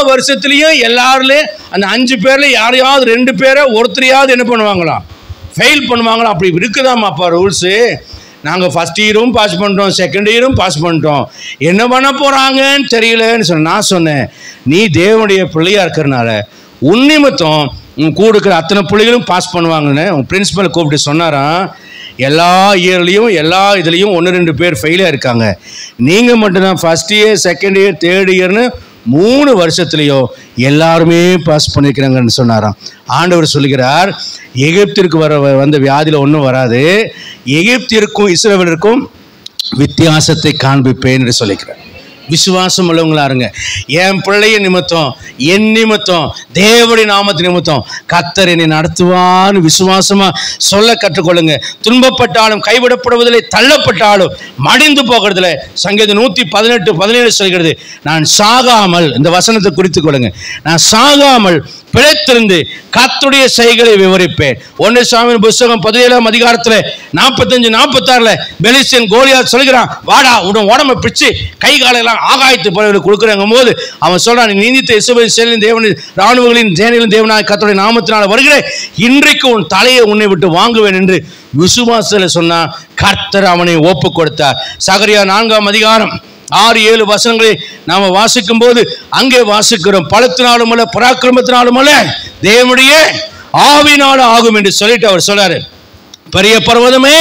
வருஷத்துலேயும் எல்லாருலேயும் அந்த 5 பேரில் யாரையாவது 2 பேரை ஒருத்தரையாவது என்ன பண்ணுவாங்களாம், ஃபெயில் பண்ணுவாங்களாம். அப்படி இருக்குதாமாப்பா ரூல்ஸு. நாங்கள் ஃபஸ்ட் இயரும் பாஸ் பண்ணிட்டோம், செகண்ட் இயரும் பாஸ் பண்ணிட்டோம், என்ன பண்ண போகிறாங்கன்னு தெரியலன்னு நான் சொன்னேன், நீ தேவனுடைய பிள்ளையாக இருக்கிறனால உன் நிமித்தம் உன் கூட இருக்கிற அத்தனை பிள்ளைகளும் பாஸ் பண்ணுவாங்கன்னு உன் பிரின்சிபலை கூப்பிட்டு சொன்னாராம். எல்லா இயர்லேயும் எல்லா இதுலேயும் 1-2 பேர் ஃபெயிலாக இருக்காங்க, நீங்கள் மட்டும்தான் first year second year third இயர்னு 3 வருஷத்துலேயும் எல்லாருமே பாஸ் பண்ணியிருக்கிறாங்கன்னு சொன்னாராம். ஆண்டவர் சொல்லுகிறார், எகிப்திற்கு வந்த வியாதியில் ஒன்றும் வராது, எகிப்திற்கும் இஸ்ரவேலருக்கும் வித்தியாசத்தை காண்பிப்பேன் என்று சொல்லிக்கிறார். விசுவாசம் உள்ளவங்களா இருங்க. என் பிள்ளைய நிமித்தம், என் நிமித்தம், தேவனுடைய நாமத்தின் நிமித்தம் கர்த்தர் என்னை நடத்துவான்னு விசுவாசமா சொல்ல கற்றுக்கொள்ளுங்க. துன்பப்பட்டாலும், கைவிடப்படுவதில்லை, தள்ளப்பட்டாலும் மடிந்து போகிறதுல சங்கீதம் 118:17 சொல்கிறது, நான் சாகாமல், இந்த வசனத்தை குறித்துக் கொள்ளுங்க, நான் சாகாமல் பிழைத்திருந்து கர்த்தருடைய செய்களை விவரிப்பேன். 1 சாமுவேல் புத்தகம் 17ஆம் அதிகாரத்தில் 45-46 பெலிஸ்தியன் கோலியாத் சொல்கிறான், வாடா உன் உடம்பை பிடிச்சு கை காலெல்லாம் ஆகாயத்து பறவைகளுக்கு கொடுக்குறாங்க போது அவன் சொல்றான், நீ நீதித்த இஸ்ரவேல் சேனையின் தேவனின் ராணுவங்களின் சேனையின் தேவனாய் கர்த்தருடைய நாமத்தினால் வருகிறேன், இன்றைக்கு உன் தலையை உன்னை விட்டு வாங்குவேன் என்று விசுவாசத்தில் சொன்னான். கர்த்தர் அவனை ஒப்பு கொடுத்தார். சகரியா 4ஆம் அதிகாரம் 6-7 வசனங்களை நாம வாசிக்கும் போது அங்கே வாசிக்கிறோம், பலத்தினாலும் அல்ல பராக்கிரமத்தினாலும் அல்ல தேவனுடைய ஆவியினாலும் ஆகும் என்று சொல்லிட்டு அவர் சொல்றாரு, பெரிய பர்வதமே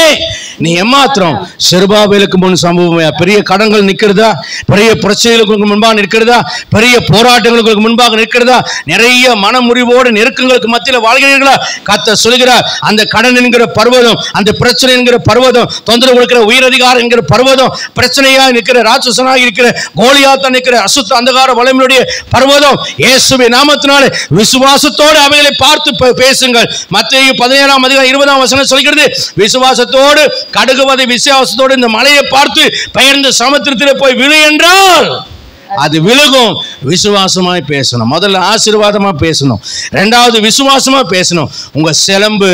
நீ ஏமாத்திரம் செருபாபேலுக்கு முன் சம்பவமே, பெரிய கடன்கள் நிற்கிறதா, பெரிய பிரச்சனைகளுக்கு முன்பாக நிற்கிறதா, பெரிய போராட்டங்களுக்கு முன்பாக நிற்கிறதா, நிறைய மனமுறிவோடு நெருக்கங்களுக்கு மத்தியில் வாழ்கிறீர்களா, கர்த்தர் சொல்கிறார், அந்த கடன் என்கிற பர்வதம், அந்த பிரச்சனை என்கிற பர்வதம், தொந்தரவு கொடுக்கிற உயரதிகாரம் என்கிற பர்வதம், பிரச்சனையாக நிற்கிற ராட்சசனாக இருக்கிற கோலியாத்தா நிற்கிற அசுத்த அந்தகார வலிமையுடைய பர்வதம், இயேசுவின் நாமத்தினாலே விசுவாசத்தோடு அவைகளை பார்த்து பேசுங்கள். மத்தேயு 17ஆம் அதிகாரம் 20ஆம் வசனம் சொல்கிறது, விசுவாசத்தோடு கடுகுவதை விசுவாசத்தோடு இந்த மலையை பார்த்து பெயர்ந்து சமுத்திரத்தில் போய் விழு என்றால் அது விழுகும். விசுவாசமாய் பேசணும். முதல்ல ஆசீர்வாதமா பேசணும், இரண்டாவது விசுவாசமா பேசணும். உங்க சிலம்பு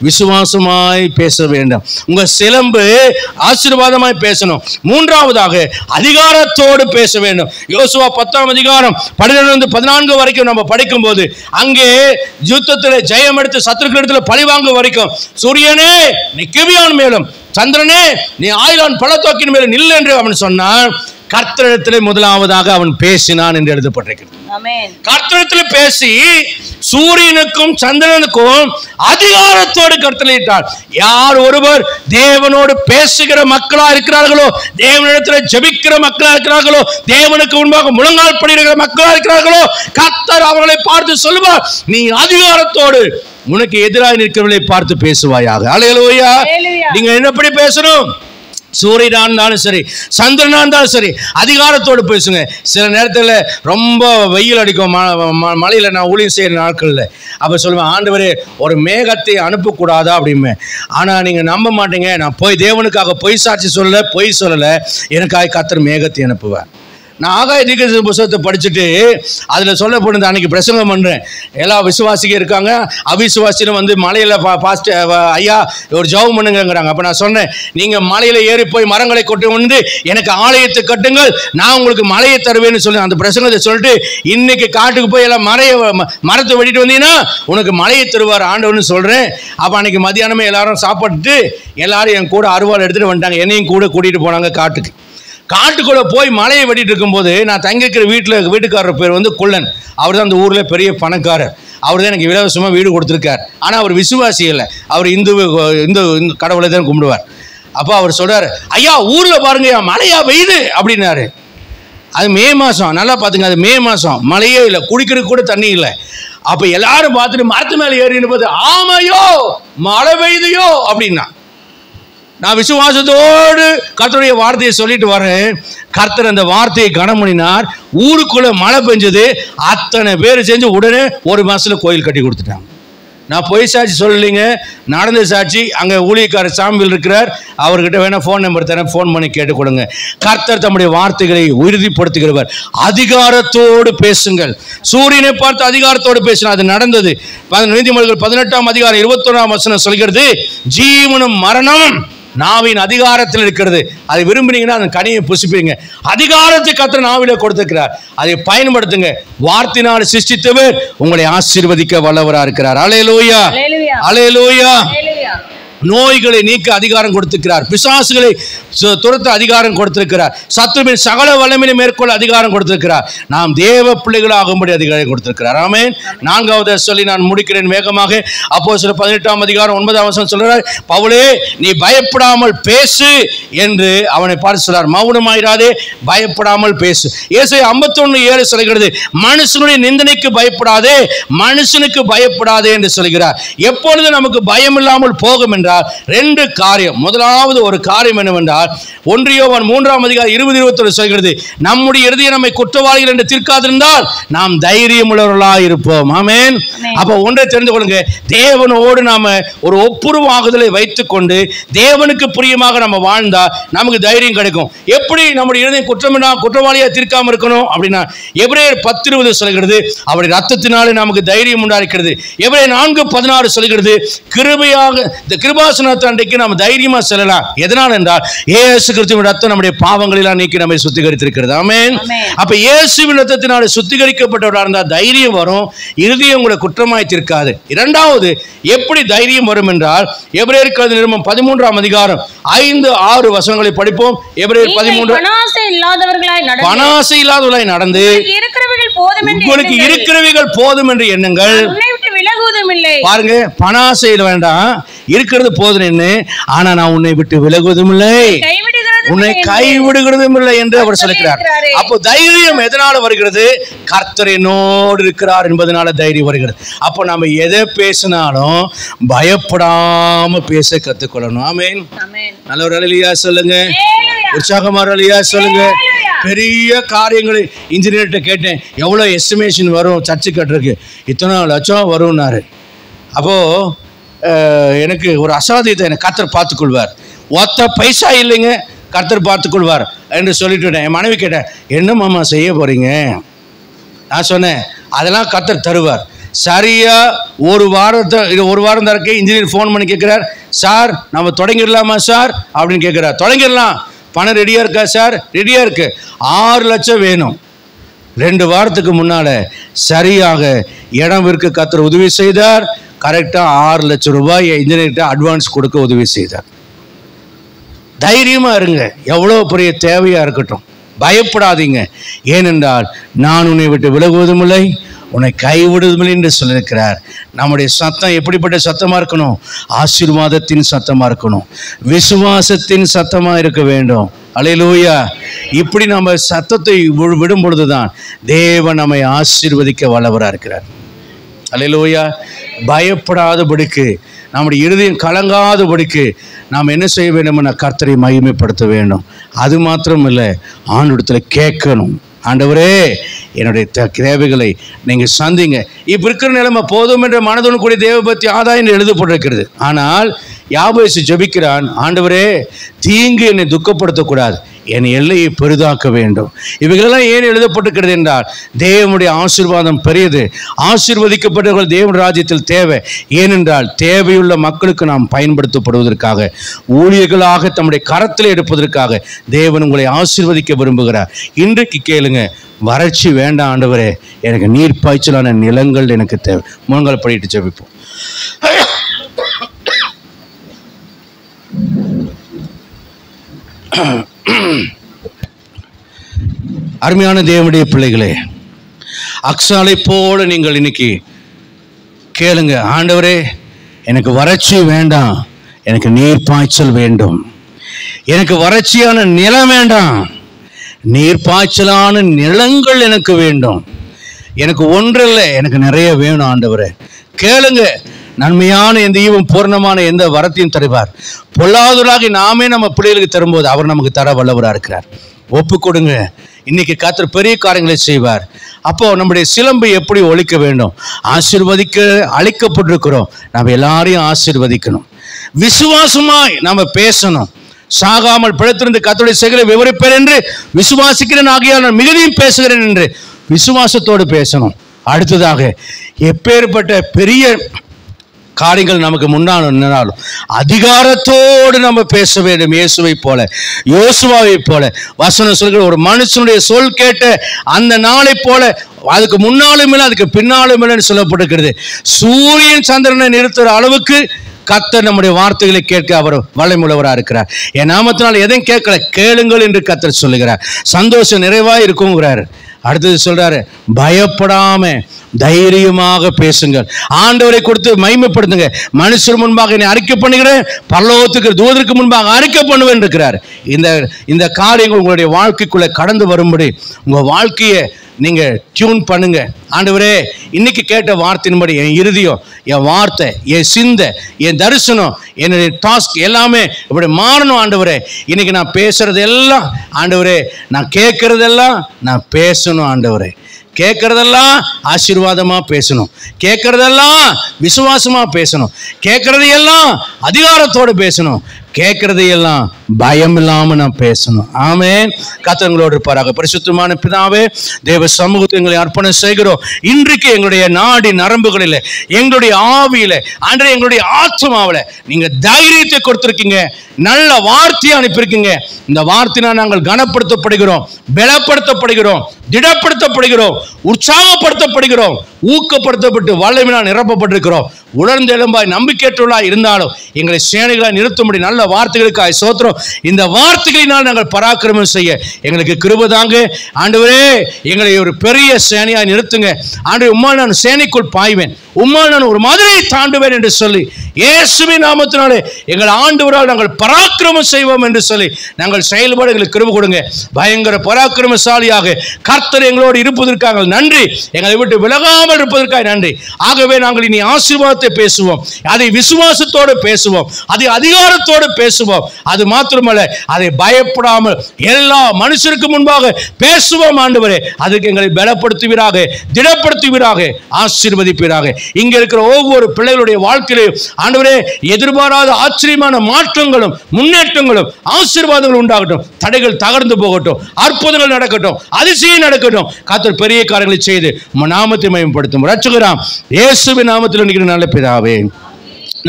விசுவாசமாய் பேச வேண்டும், உங்க சிலம்பு ஆசீர்வாதமாய் பேசணும். மூன்றாவதாக அதிகாரத்தோடு பேச வேண்டும். யோசுவா 10ஆம் அதிகாரம் 12-14 வரைக்கும் நம்ம படிக்கும் போது அங்கே யுத்தத்தில் ஜெயம் எடுத்து சத்துருக்களிடத்தில் பழிவாங்க வரைக்கும், சூரியனே நீ கிபியோன் மேலும், சந்திரனே நீ ஆயிலான் பள்ளத்தாக்கின் மேலும் நில் என்று அவன் சொன்னான். கர்த்தரிடத்தில் முதலாவதாக அவன் பேசினான் என்று எழுதப்பட்டிருக்கிறது. கர்த்தரிடத்தில் பேசி சூரியனுக்கும் சந்திரனுக்கும் அதிகாரத்தோடு கட்டளையிட்டார். யார் ஒருவர் தேவனோடு பேசுகிற மக்களா இருக்கிறார்களோ, தேவனிடத்தில் ஜெபிக்கிற மக்களா இருக்கிறார்களோ, தேவனுக்கு முன்பாக முழங்கால் படிக்கிற மக்களா இருக்கிறார்களோ, கர்த்தர் அவர்களை பார்த்து சொல்லுவார், நீ அதிகாரத்தோடு உனக்கு எதிராக நிற்கிறவர்களை பார்த்து பேசுவாயாக. அல்லேலூயா. நீங்க என்னப்படி பேசணும்? சூரியனா இருந்தாலும் சரி, சந்திரனா இருந்தாலும் சரி, அதிகாரத்தோடு பேசுங்க. சில நேரத்தில் ரொம்ப வெயில் அடிக்கும் மழையில், நான் ஊழியம் செய்கிற நாட்களில் அப்போ சொல்லுவேன், ஆண்டவரே ஒரு மேகத்தை அனுப்பக்கூடாதா அப்படிமே. ஆனால் நீங்கள் நம்ப மாட்டீங்க, நான் போய் தேவனுக்காக பொய் சாட்சி சொல்லலை, எனக்காக கர்த்தர் மேகத்தை அனுப்புவேன். நான் ஆகாய தீர்க்கதரிசன புத்தகத்தை படிச்சுட்டு அதில் சொல்லப்படுது, அன்றைக்கி பிரசங்கம் பண்ணுறேன், எல்லா விசுவாசிகள் இருக்காங்க, அவிசுவாசிலும் வந்து மலையில் ஐயா ஒரு ஜெபம் பண்ணுங்கிறாங்க. அப்போ நான் சொன்னேன், நீங்கள் மலையில் ஏறி போய் மரங்களை கொண்டு வந்து எனக்கு ஆலயத்தை கட்டுங்கள், நான் உங்களுக்கு மலையை தருவேன்னு சொல்லி அந்த பிரசங்கத்தை சொல்லிட்டு, இன்னைக்கு காட்டுக்கு போய் எல்லாம் மரத்தை வெட்டிட்டு வந்தீங்கன்னா உனக்கு மலையை தருவார் ஆண்டவர்னு சொல்கிறேன். அப்போ அன்றைக்கி மதியானமே எல்லாரும் சாப்பிட்டுட்டு எல்லாரும் என் கூட அருவாள் எடுத்துகிட்டு வந்துட்டாங்க, என்னையும் கூட கூட்டிகிட்டு போனாங்க காட்டுக்கு. காட்டுக்குள்ளே போய் மலையை வெட்டிட்டு இருக்கும்போது, நான் தங்கிக்கிற வீட்டுக்காரர் பேர் வந்து குள்ளன். அவர் தான் அந்த ஊரில் பெரிய பணக்காரர். அவர் தான் எனக்கு இலவசமாக வீடு கொடுத்துருக்கார். ஆனால் அவர் விசுவாசி இல்லை, அவர் இந்து கடவுளை தான் கும்பிடுவார். அப்போ அவர் சொல்கிறார், ஐயா ஊரில் பாருங்க மழையா பெய்யுது அப்படின்னாரு. அது மே மாதம், நல்லா பார்த்துங்க, அது மே மாதம், மழையே இல்லை, குடிக்கிறதுக்கு கூட தண்ணி இல்லை. அப்போ எல்லாரும் பார்த்துட்டு மரத்து மேலே ஏறின்னு பார்த்து, ஆமையோ மழை பெய்தையோ அப்படின்னா. நான் விசுவாசத்தோடு கர்த்தருடைய வார்த்தையை சொல்லிட்டு வரேன். கர்த்தர் அந்த வார்த்தையை கனம் பண்ணினார். ஊருக்குள்ள மழை பெஞ்சது. அத்தனை பேர் செஞ்சு உடனே ஒரு மாசத்துல கோயில் கட்டி கொடுத்துட்டாங்க. நான் பொய் சாட்சி சொல்லலைங்க, நடந்த சாட்சி. அங்கே ஊழியக்காரர் சாம்பிள் இருக்கிறார், அவர்கிட்ட வேணா ஃபோன் நம்பர் தரேன், ஃபோன் பண்ணி கேட்டுக் கொடுங்க. கர்த்தர் தம்முடைய வார்த்தைகளை உறுதிப்படுத்துகிறவர். அதிகாரத்தோடு பேசுங்கள். சூரியனை பார்த்து அதிகாரத்தோடு பேசினா அது நடந்தது. நீதிமொழிகள் 18ஆம் அதிகாரம் 21ஆம் வசனம் சொல்கிறது, ஜீவனும் மரணம் நாவின் அதிகாரத்தில் இருக்கிறது. அதை விரும்பினீங்கன்னா அந்த கனியை புசிப்பீங்க. அதிகாரத்தை கர்த்தர் நாவில கொடுத்திருக்கிறார், அதை பயன்படுத்துங்க. வார்த்தையினால் சிருஷ்டித்தவர் உங்களை ஆசீர்வதிக்க வல்லவராக இருக்கிறார். அல்லேலூயா, அல்லேலூயா. நோய்களை நீக்க அதிகாரம் கொடுத்திருக்கிறார். பிசாசுகளை துரத்த அதிகாரம் கொடுத்திருக்கிறார். சத்துருவின் சகல வல்லமையை மேற்கொள்ள அதிகாரம் கொடுத்திருக்கிறார். நாம் தேவ பிள்ளைகளாகும்படி அதிகாரம் கொடுத்திருக்கிறார். ஆமென். 4வது சொல்லி நான் முடிக்கிறேன் வேகமாக. அப்போஸ்தலர் 18ஆம் அதிகாரம் 9ஆம் வசனம் சொல்றார், பவுலே நீ பயப்படாமல் பேசு என்று அவனை பார்த்து சொல்றார். மௌனமாயிராதே, பயப்படாமல் பேசு. ஏசாயா 51:7 சொல்கிறது, மனுஷனுடைய நிந்தனைக்கு பயப்படாதே, மனுஷனுக்கு பயப்படாதே என்று சொல்கிறார். எப்பொழுது நமக்கு பயம் இல்லாமல் போகும் என்றால் 2 காரியம். முதலாவது ஒரு காரியம் என்னவென்றால், 1 யோவான் 3ஆம் அதிகாரம் 20-21 சொல்கிறது, நம்முடைய இருதயம் நம்மை குற்றவாளிகள் என்று தீர்க்காதிருந்தால் நாம் தைரியம் உள்ளவர்களாக இருப்போம். ஆமென். அப்ப ஒன்றை தெரிந்து கொள்ளுங்க, தேவனோடு நாம ஒரு ஒப்புரவாகுதலை வைத்துக் கொண்டு தேவனுக்கு பிரியமாக நம்ம வாழ்ந்தா நமக்கு தைரியம் கிடைக்கும். எப்படி நம்முடைய இருதயம் குற்றவாளியா தீர்க்காம இருக்கணும் அப்படின்னா, எபிரேயர் 10:20 சொல்கிறது, அவருடைய ரத்தத்தினாலே நமக்கு தைரியம் உண்டாகிறது. எபிரேயர் 4:16 சொல்கிறது, கிருபாசனத்து அன்றைக்கு நம்ம தைரியமா செல்லலாம். எதனால் என்றால் இயேசு கிறிஸ்துவின் ரத்தம் நம்முடைய பாவங்களெல்லாம் நீக்கி நம்மை சுத்திகரித்திருக்கிறது. ஆமென். அப்ப இயேசுவின் ரத்தத்தினால சுத்திகரிக்கப்பட்டவராக இருந்தால் தைரியம் வரும், இருதயம் உங்களை குற்றமாய் தீர்க்காது. இரண்டாவது எப்படி தைரியம் வரும் என்றால், எபிரேயருக்கு எழுதின நிருபம் 13ஆம் அதிகாரம் 5-6 வசனங்களை படிப்போம். எபிரேயர் 13, பணாசை இல்லாதவர்களாய் நடந்து உங்களுக்கு இருக்கிறவைகள் போதும் என்று எண்ணுங்கள். பாருங்க, பணாசையில் வேண்டாம், இருக்கிறது போதும் என்ன, ஆனா நான் உன்னை விட்டு விலகுவதும் இல்லை, உன்னை கைவிடுகிறதும் இல்லை என்று அவர் சொல்லுகிறார். அப்போ தைரியம் எதனால வருகிறது? கர்த்தர் என்னோடு இருக்கிறார் என்பதனால தைரியம் வருகிறது. அப்போ நம்ம எதை பேசினாலும் பயப்படாம பேச கத்துக்கொள்ளணும். ஆமென். நல்ல ஒரு அல்லேலூயா சொல்லுங்க, உற்சாகமா அல்லேலூயா சொல்லுங்க. பெரிய காரியங்களை இன்ஜினியர்கிட்ட கேட்டேன், எவ்வளோ எஸ்டிமேஷன் வரும் சர்ச்சு கட்டுறதுக்கு? இத்தனை லட்சம் வரும்னாரு. அப்போது எனக்கு ஒரு அசாதியத்தை எனக்கு கர்த்தர் பார்த்துக்கொள்வார், ஒத்த பைசா இல்லைங்க, கர்த்தர் பார்த்துக்கொள்வார் என்று சொல்லிட்டு என் மனைவி கேட்டேன், என்ன மாமா செய்ய போகிறீங்க? நான் சொன்னேன், அதெல்லாம் கர்த்தர் தருவார். சரியாக ஒரு வாரம் தரக்கு இன்ஜினியர் ஃபோன் பண்ணி கேட்குறார், சார் நம்ம தொடங்கிடலாமா சார் அப்படின்னு கேட்குறார். தொடங்கிடலாம், பணம் ரெடியாக இருக்கா சார்? ரெடியாக இருக்குது. 6 லட்சம் வேணும். 2 வாரத்துக்கு முன்னால் சரியாக இடம் விற்க கர்த்தர் உதவி செய்தார். கரெக்டாக 6 லட்சம் ரூபாய் இன்ஜினியர்கிட்ட அட்வான்ஸ் கொடுக்க உதவி செய்தார். தைரியமாக இருங்க, எவ்வளோ பெரிய தேவையாக இருக்கட்டும், பயப்படாதீங்க. ஏனென்றால் நான் உன்னை விட்டு விலகுவதும் இல்லை, உன்னை கைவிடுவதில்லை என்று சொல்லியிருக்கிறார். நம்முடைய சத்தம் எப்படிப்பட்ட சத்தமாக இருக்கணும்? ஆசீர்வாதத்தின் சத்தமாக இருக்கணும், விசுவாசத்தின் சத்தமாக இருக்க வேண்டும். அல்லேலூயா. இப்படி நம்ம சத்தத்தை விடும் பொழுதுதான் தேவன் நம்மை ஆசீர்வதிக்க வல்லவராக இருக்கிறார். அல்லேலூயா. பயப்படாதபடிக்கு, நம்முடைய இருதயம் கலங்காதபடிக்கு நாம் என்ன செய்ய வேண்டும்னா கர்த்தரை மகிமைப்படுத்த வேண்டும். அது மாத்திரம் இல்லை, ஆண்டவரிடத்தில் கேட்கணும், ஆண்டவரே என்னுடைய தேவைகளை நீங்கள் சந்திங்க. இப்போ இருக்கிற நிலைமை போதும் என்ற மனதுடன் கூடிய தேவபக்தி ஆதாயம் என்று எழுதப்பட்டிருக்கிறது. ஆனால் யாபேசு ஜெபிக்கிறான், ஆண்டவரே தீங்கு என்னை துக்கப்படுத்தக்கூடாது, என் எல்லையை பெரிதாக்க வேண்டும். இவைகளெல்லாம் ஏன் எழுதப்பட்டிருக்கிறது என்றால் தேவனுடைய ஆசீர்வாதம் பெரியது. ஆசீர்வதிக்கப்பட்டவர்கள் தேவன் ராஜ்யத்தில் தேவை. ஏனென்றால் தேவையுள்ள மக்களுக்கு நாம் பயன்படுத்தப்படுவதற்காக, ஊழியர்களாக தம்முடைய கரத்தில் எடுப்பதற்காக தேவன் உங்களை ஆசீர்வதிக்க விரும்புகிறார். இன்றைக்கு கேளுங்க, வறட்சி வேண்டாம் ஆண்டவரே, எனக்கு நீர் பாய்ச்சலான நிலங்கள் எனக்கு தேவை. முழங்கால் படிட்டு ஜெபிப்போம். அருமையான தேவனுடைய பிள்ளைகளே, அக்சாலை போல நீங்கள் இன்னைக்கு கேளுங்க, ஆண்டவரே எனக்கு வறட்சி வேண்டாம், எனக்கு நீர் பாய்ச்சல் வேண்டும், எனக்கு வறட்சியான நிலம் வேண்டாம், நீர்ப்பாய்ச்சலான நிலங்கள் எனக்கு வேண்டும். எனக்கு ஒன்றில்லை, எனக்கு நிறைய வேணும் ஆண்டவரே. கேளுங்க, நன்மையான எந்த ஈவும் பூர்ணமான எந்த வரத்தையும் தருவார். பொல்லாதவராகி நாமே நம்ம பிள்ளைகளுக்கு தரும்போது அவர் நமக்கு தர வல்லவராக இருக்கிறார். ஒப்பு கொடுங்க. இன்னைக்கு கர்த்தர் பெரிய காரியங்களை செய்வார். அப்போ நம்முடைய சிலம்பு எப்படி ஒலிக்க வேண்டும்? ஆசீர்வதிக்க அழைக்கப்பட்டிருக்கிறோம். நம்ம எல்லாரையும் ஆசீர்வதிக்கணும். விசுவாசமாய் நாம பேசணும். சாகாமல் பிழைத்திருந்து கர்த்தருடைய செயலை விவரிப்பேன் என்று விசுவாசிக்கிறேன், ஆகையால் நான் மிகுதியும் பேசுகிறேன் என்று விசுவாசத்தோடு பேசணும். அடுத்ததாக, எப்பேற்பட்ட பெரிய காரியங்கள் நமக்கு முன்னால் நின்றாலும் அதிகாரத்தோடு நம்ம பேச வேண்டும். இயேசுவை போல, யோசுவாவை போல. வசனம் சொல்கிற ஒரு மனுஷனுடைய சொல் கேட்ட அந்த நாளை போல அதுக்கு முன்னாலும் இல்லை அதுக்கு பின்னாலும் இல்லைன்னு சொல்லப்பட்டிருக்கிறது. சூரியன் சந்திரனை நிறுத்துகிற அளவுக்கு கர்த்தர் நம்முடைய வார்த்தைகளை கேட்க அவர் வல்லமையுள்ளவராக இருக்கிறார். என் நாமத்தினால் எதையும் கேட்கல, கேளுங்கள் என்று கர்த்தர் சொல்லுகிறார். சந்தோஷம் நிறைவாக இருக்குங்கிறார். அடுத்தது சொல்றாரு, பயப்படாம தைரியமாக பேசுங்கள். ஆண்டவரை கொடுத்து மகிமைப்படுத்துங்க. மனுஷர் முன்பாக என்னை அறிக்கை பண்ணுகிறேன், பரலோகத்துக்கு தூதருக்கு முன்பாக அறிக்கை பண்ணுவேன் இருக்கிறார். இந்த காரியங்கள் உங்களுடைய வாழ்க்கைக்குள்ள கடந்து வரும்படி உங்க வாழ்க்கையை நீங்க டியூன் பண்ணுங்க. ஆண்டவரே, இன்னைக்கு கேட்ட வார்த்தையின்படி என் இருதயம், என் வார்த்தை, என் சிந்தை, என் தரிசனம், என்னுடைய டாஸ்க் எல்லாமே இப்படி மாறணும். ஆண்டவரே, இன்னைக்கு நான் பேசுறது எல்லாம் ஆண்டவரே, நான் கேட்கறதெல்லாம் நான் பேசணும். ஆண்டவரே, கேட்கறதெல்லாம் ஆசீர்வாதமா பேசணும், கேட்கறதெல்லாம் விசுவாசமா பேசணும், கேட்கறதையெல்லாம் அதிகாரத்தோடு பேசணும், கேட்கறதையெல்லாம் பயம் இல்லாம நான் பேசணும். ஆமென். கர்த்தங்களோடு இருப்பாராக. பரிசுத்தமான பிதாவே, தேவ சமூகத்தை எங்களை அர்ப்பணம் செய்கிறோம். இன்றைக்கு எங்களுடைய நாடி நரம்புகளில், எங்களுடைய ஆவியில, அன்றைய எங்களுடைய ஆத்மாவில் நீங்க தைரியத்தை கொடுத்திருக்கீங்க, நல்ல வார்த்தையை அனுப்பியிருக்கீங்க. இந்த வார்த்தையினால் நாங்கள் கனப்படுத்தப்படுகிறோம், பலப்படுத்தப்படுகிறோம், திடப்படுத்தப்படுகிறோம், உற்சாகப்படுத்தப்படுகிறோம், ஊக்கப்படுத்தப்பட்டு வல்லமையினால் நிரப்பப்பட்டிருக்கிறோம். உணர்ந்த எலும்பாய் நம்பிக்கையற்றவர்களாய் இருந்தாலும் எங்களை சேனைகளாய் நிறுத்தும்படி நல்ல வார்த்தைகளுக்காய் ஸ்தோத்திரம். இந்த வார்த்தைகளினால் நாங்கள் பராக்கிரமம் செய்ய எங்களுக்கு கிருபை தாங்க. ஆண்டவரே, எங்களை ஒரு பெரிய சேனையாய் நிறுத்துங்க. ஆண்டவரே, உம்மால் நான் சேனைக்குள் பாய்வேன், உம்மால் நான் ஒரு மதுரையை தாண்டுவேன் என்று சொல்லி இயேசுவின் நாமத்தினாலே எங்கள் ஆண்டவரால் நாங்கள் பராக்கிரமம் செய்வோம் என்று சொல்லி நாங்கள் செயல்பட எங்களுக்கு கிருபை கொடுங்க. பயங்கர பராக்கிரமசாலியாக கர்த்தர் எங்களோடு இருப்பதற்காக நன்றி, எங்களை விட்டு விலகாமல் இருப்பதற்காக நன்றி. ஆகவே நாங்கள் இனி ஆசீர்வாதத்தை பேசுவோம், அதை விசுவாசத்தோடு பேசுவோம், அதை அதிகாரத்தோடு பேசுவோம். அது மாத்திரமல்ல, அதை பயப்படாமல் எல்லா மனுஷருக்கு முன்பாக பேசுவோம். ஆண்டவரே, அதுக்கு எங்களை பலப்படுத்துவீராக, திடப்படுத்துவீராக, ஆசீர்வதிப்பீராக. இங்க இருக்கிற ஒவ்வொரு பிள்ளைகளுடைய வாழ்க்கையிலும் ஆண்டவரே, எதிர்பாராத ஆச்சரியமான மாற்றங்களும் முன்னேற்றங்களும் ஆசீர்வாதங்களும் உண்டாகட்டும். தடைகள் தகர்ந்து போகட்டும், அற்புதங்கள் நடக்கட்டும், அதிசயம் நடக்கட்டும். கர்த்தர் பெரிய காரியங்களை செய்து நாமத்தை மகிமைப்படுத்தும் ரட்சகராம் இயேசுவின் நாமத்தில் நிற்கிற நல்ல பிதாவே,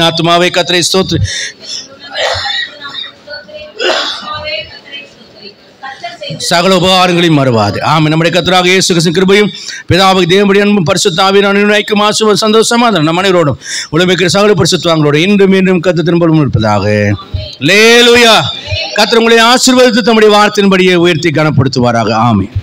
ஆத்துமாவே கர்த்தரை ஸ்தோத்திரி. சகல உபகாரங்களையும் மறவாது. ஆமென். நம்முடைய கர்த்தராகிய இயேசு கிறிஸ்துவின் கிருபையும் பிதாவாகிய தேவனுடைய அன்பும் பரிசுத்த ஆவியானவரின் ஐக்கியமும் ஆசீர்வாதமும் சந்தோஷமும் நம் அனைவரோடும் உலகில் சகல பரிசுத்தவான்களோடு இன்றும் மீண்டும் கர்த்தர் திரும்பவும் இருப்பதாக. அல்லேலூயா. கர்த்தர் உங்களை ஆசீர்வதித்து தம்முடைய வார்த்தையின்படியே உயர்த்தி கனப்படுத்துவாராக. ஆமென்.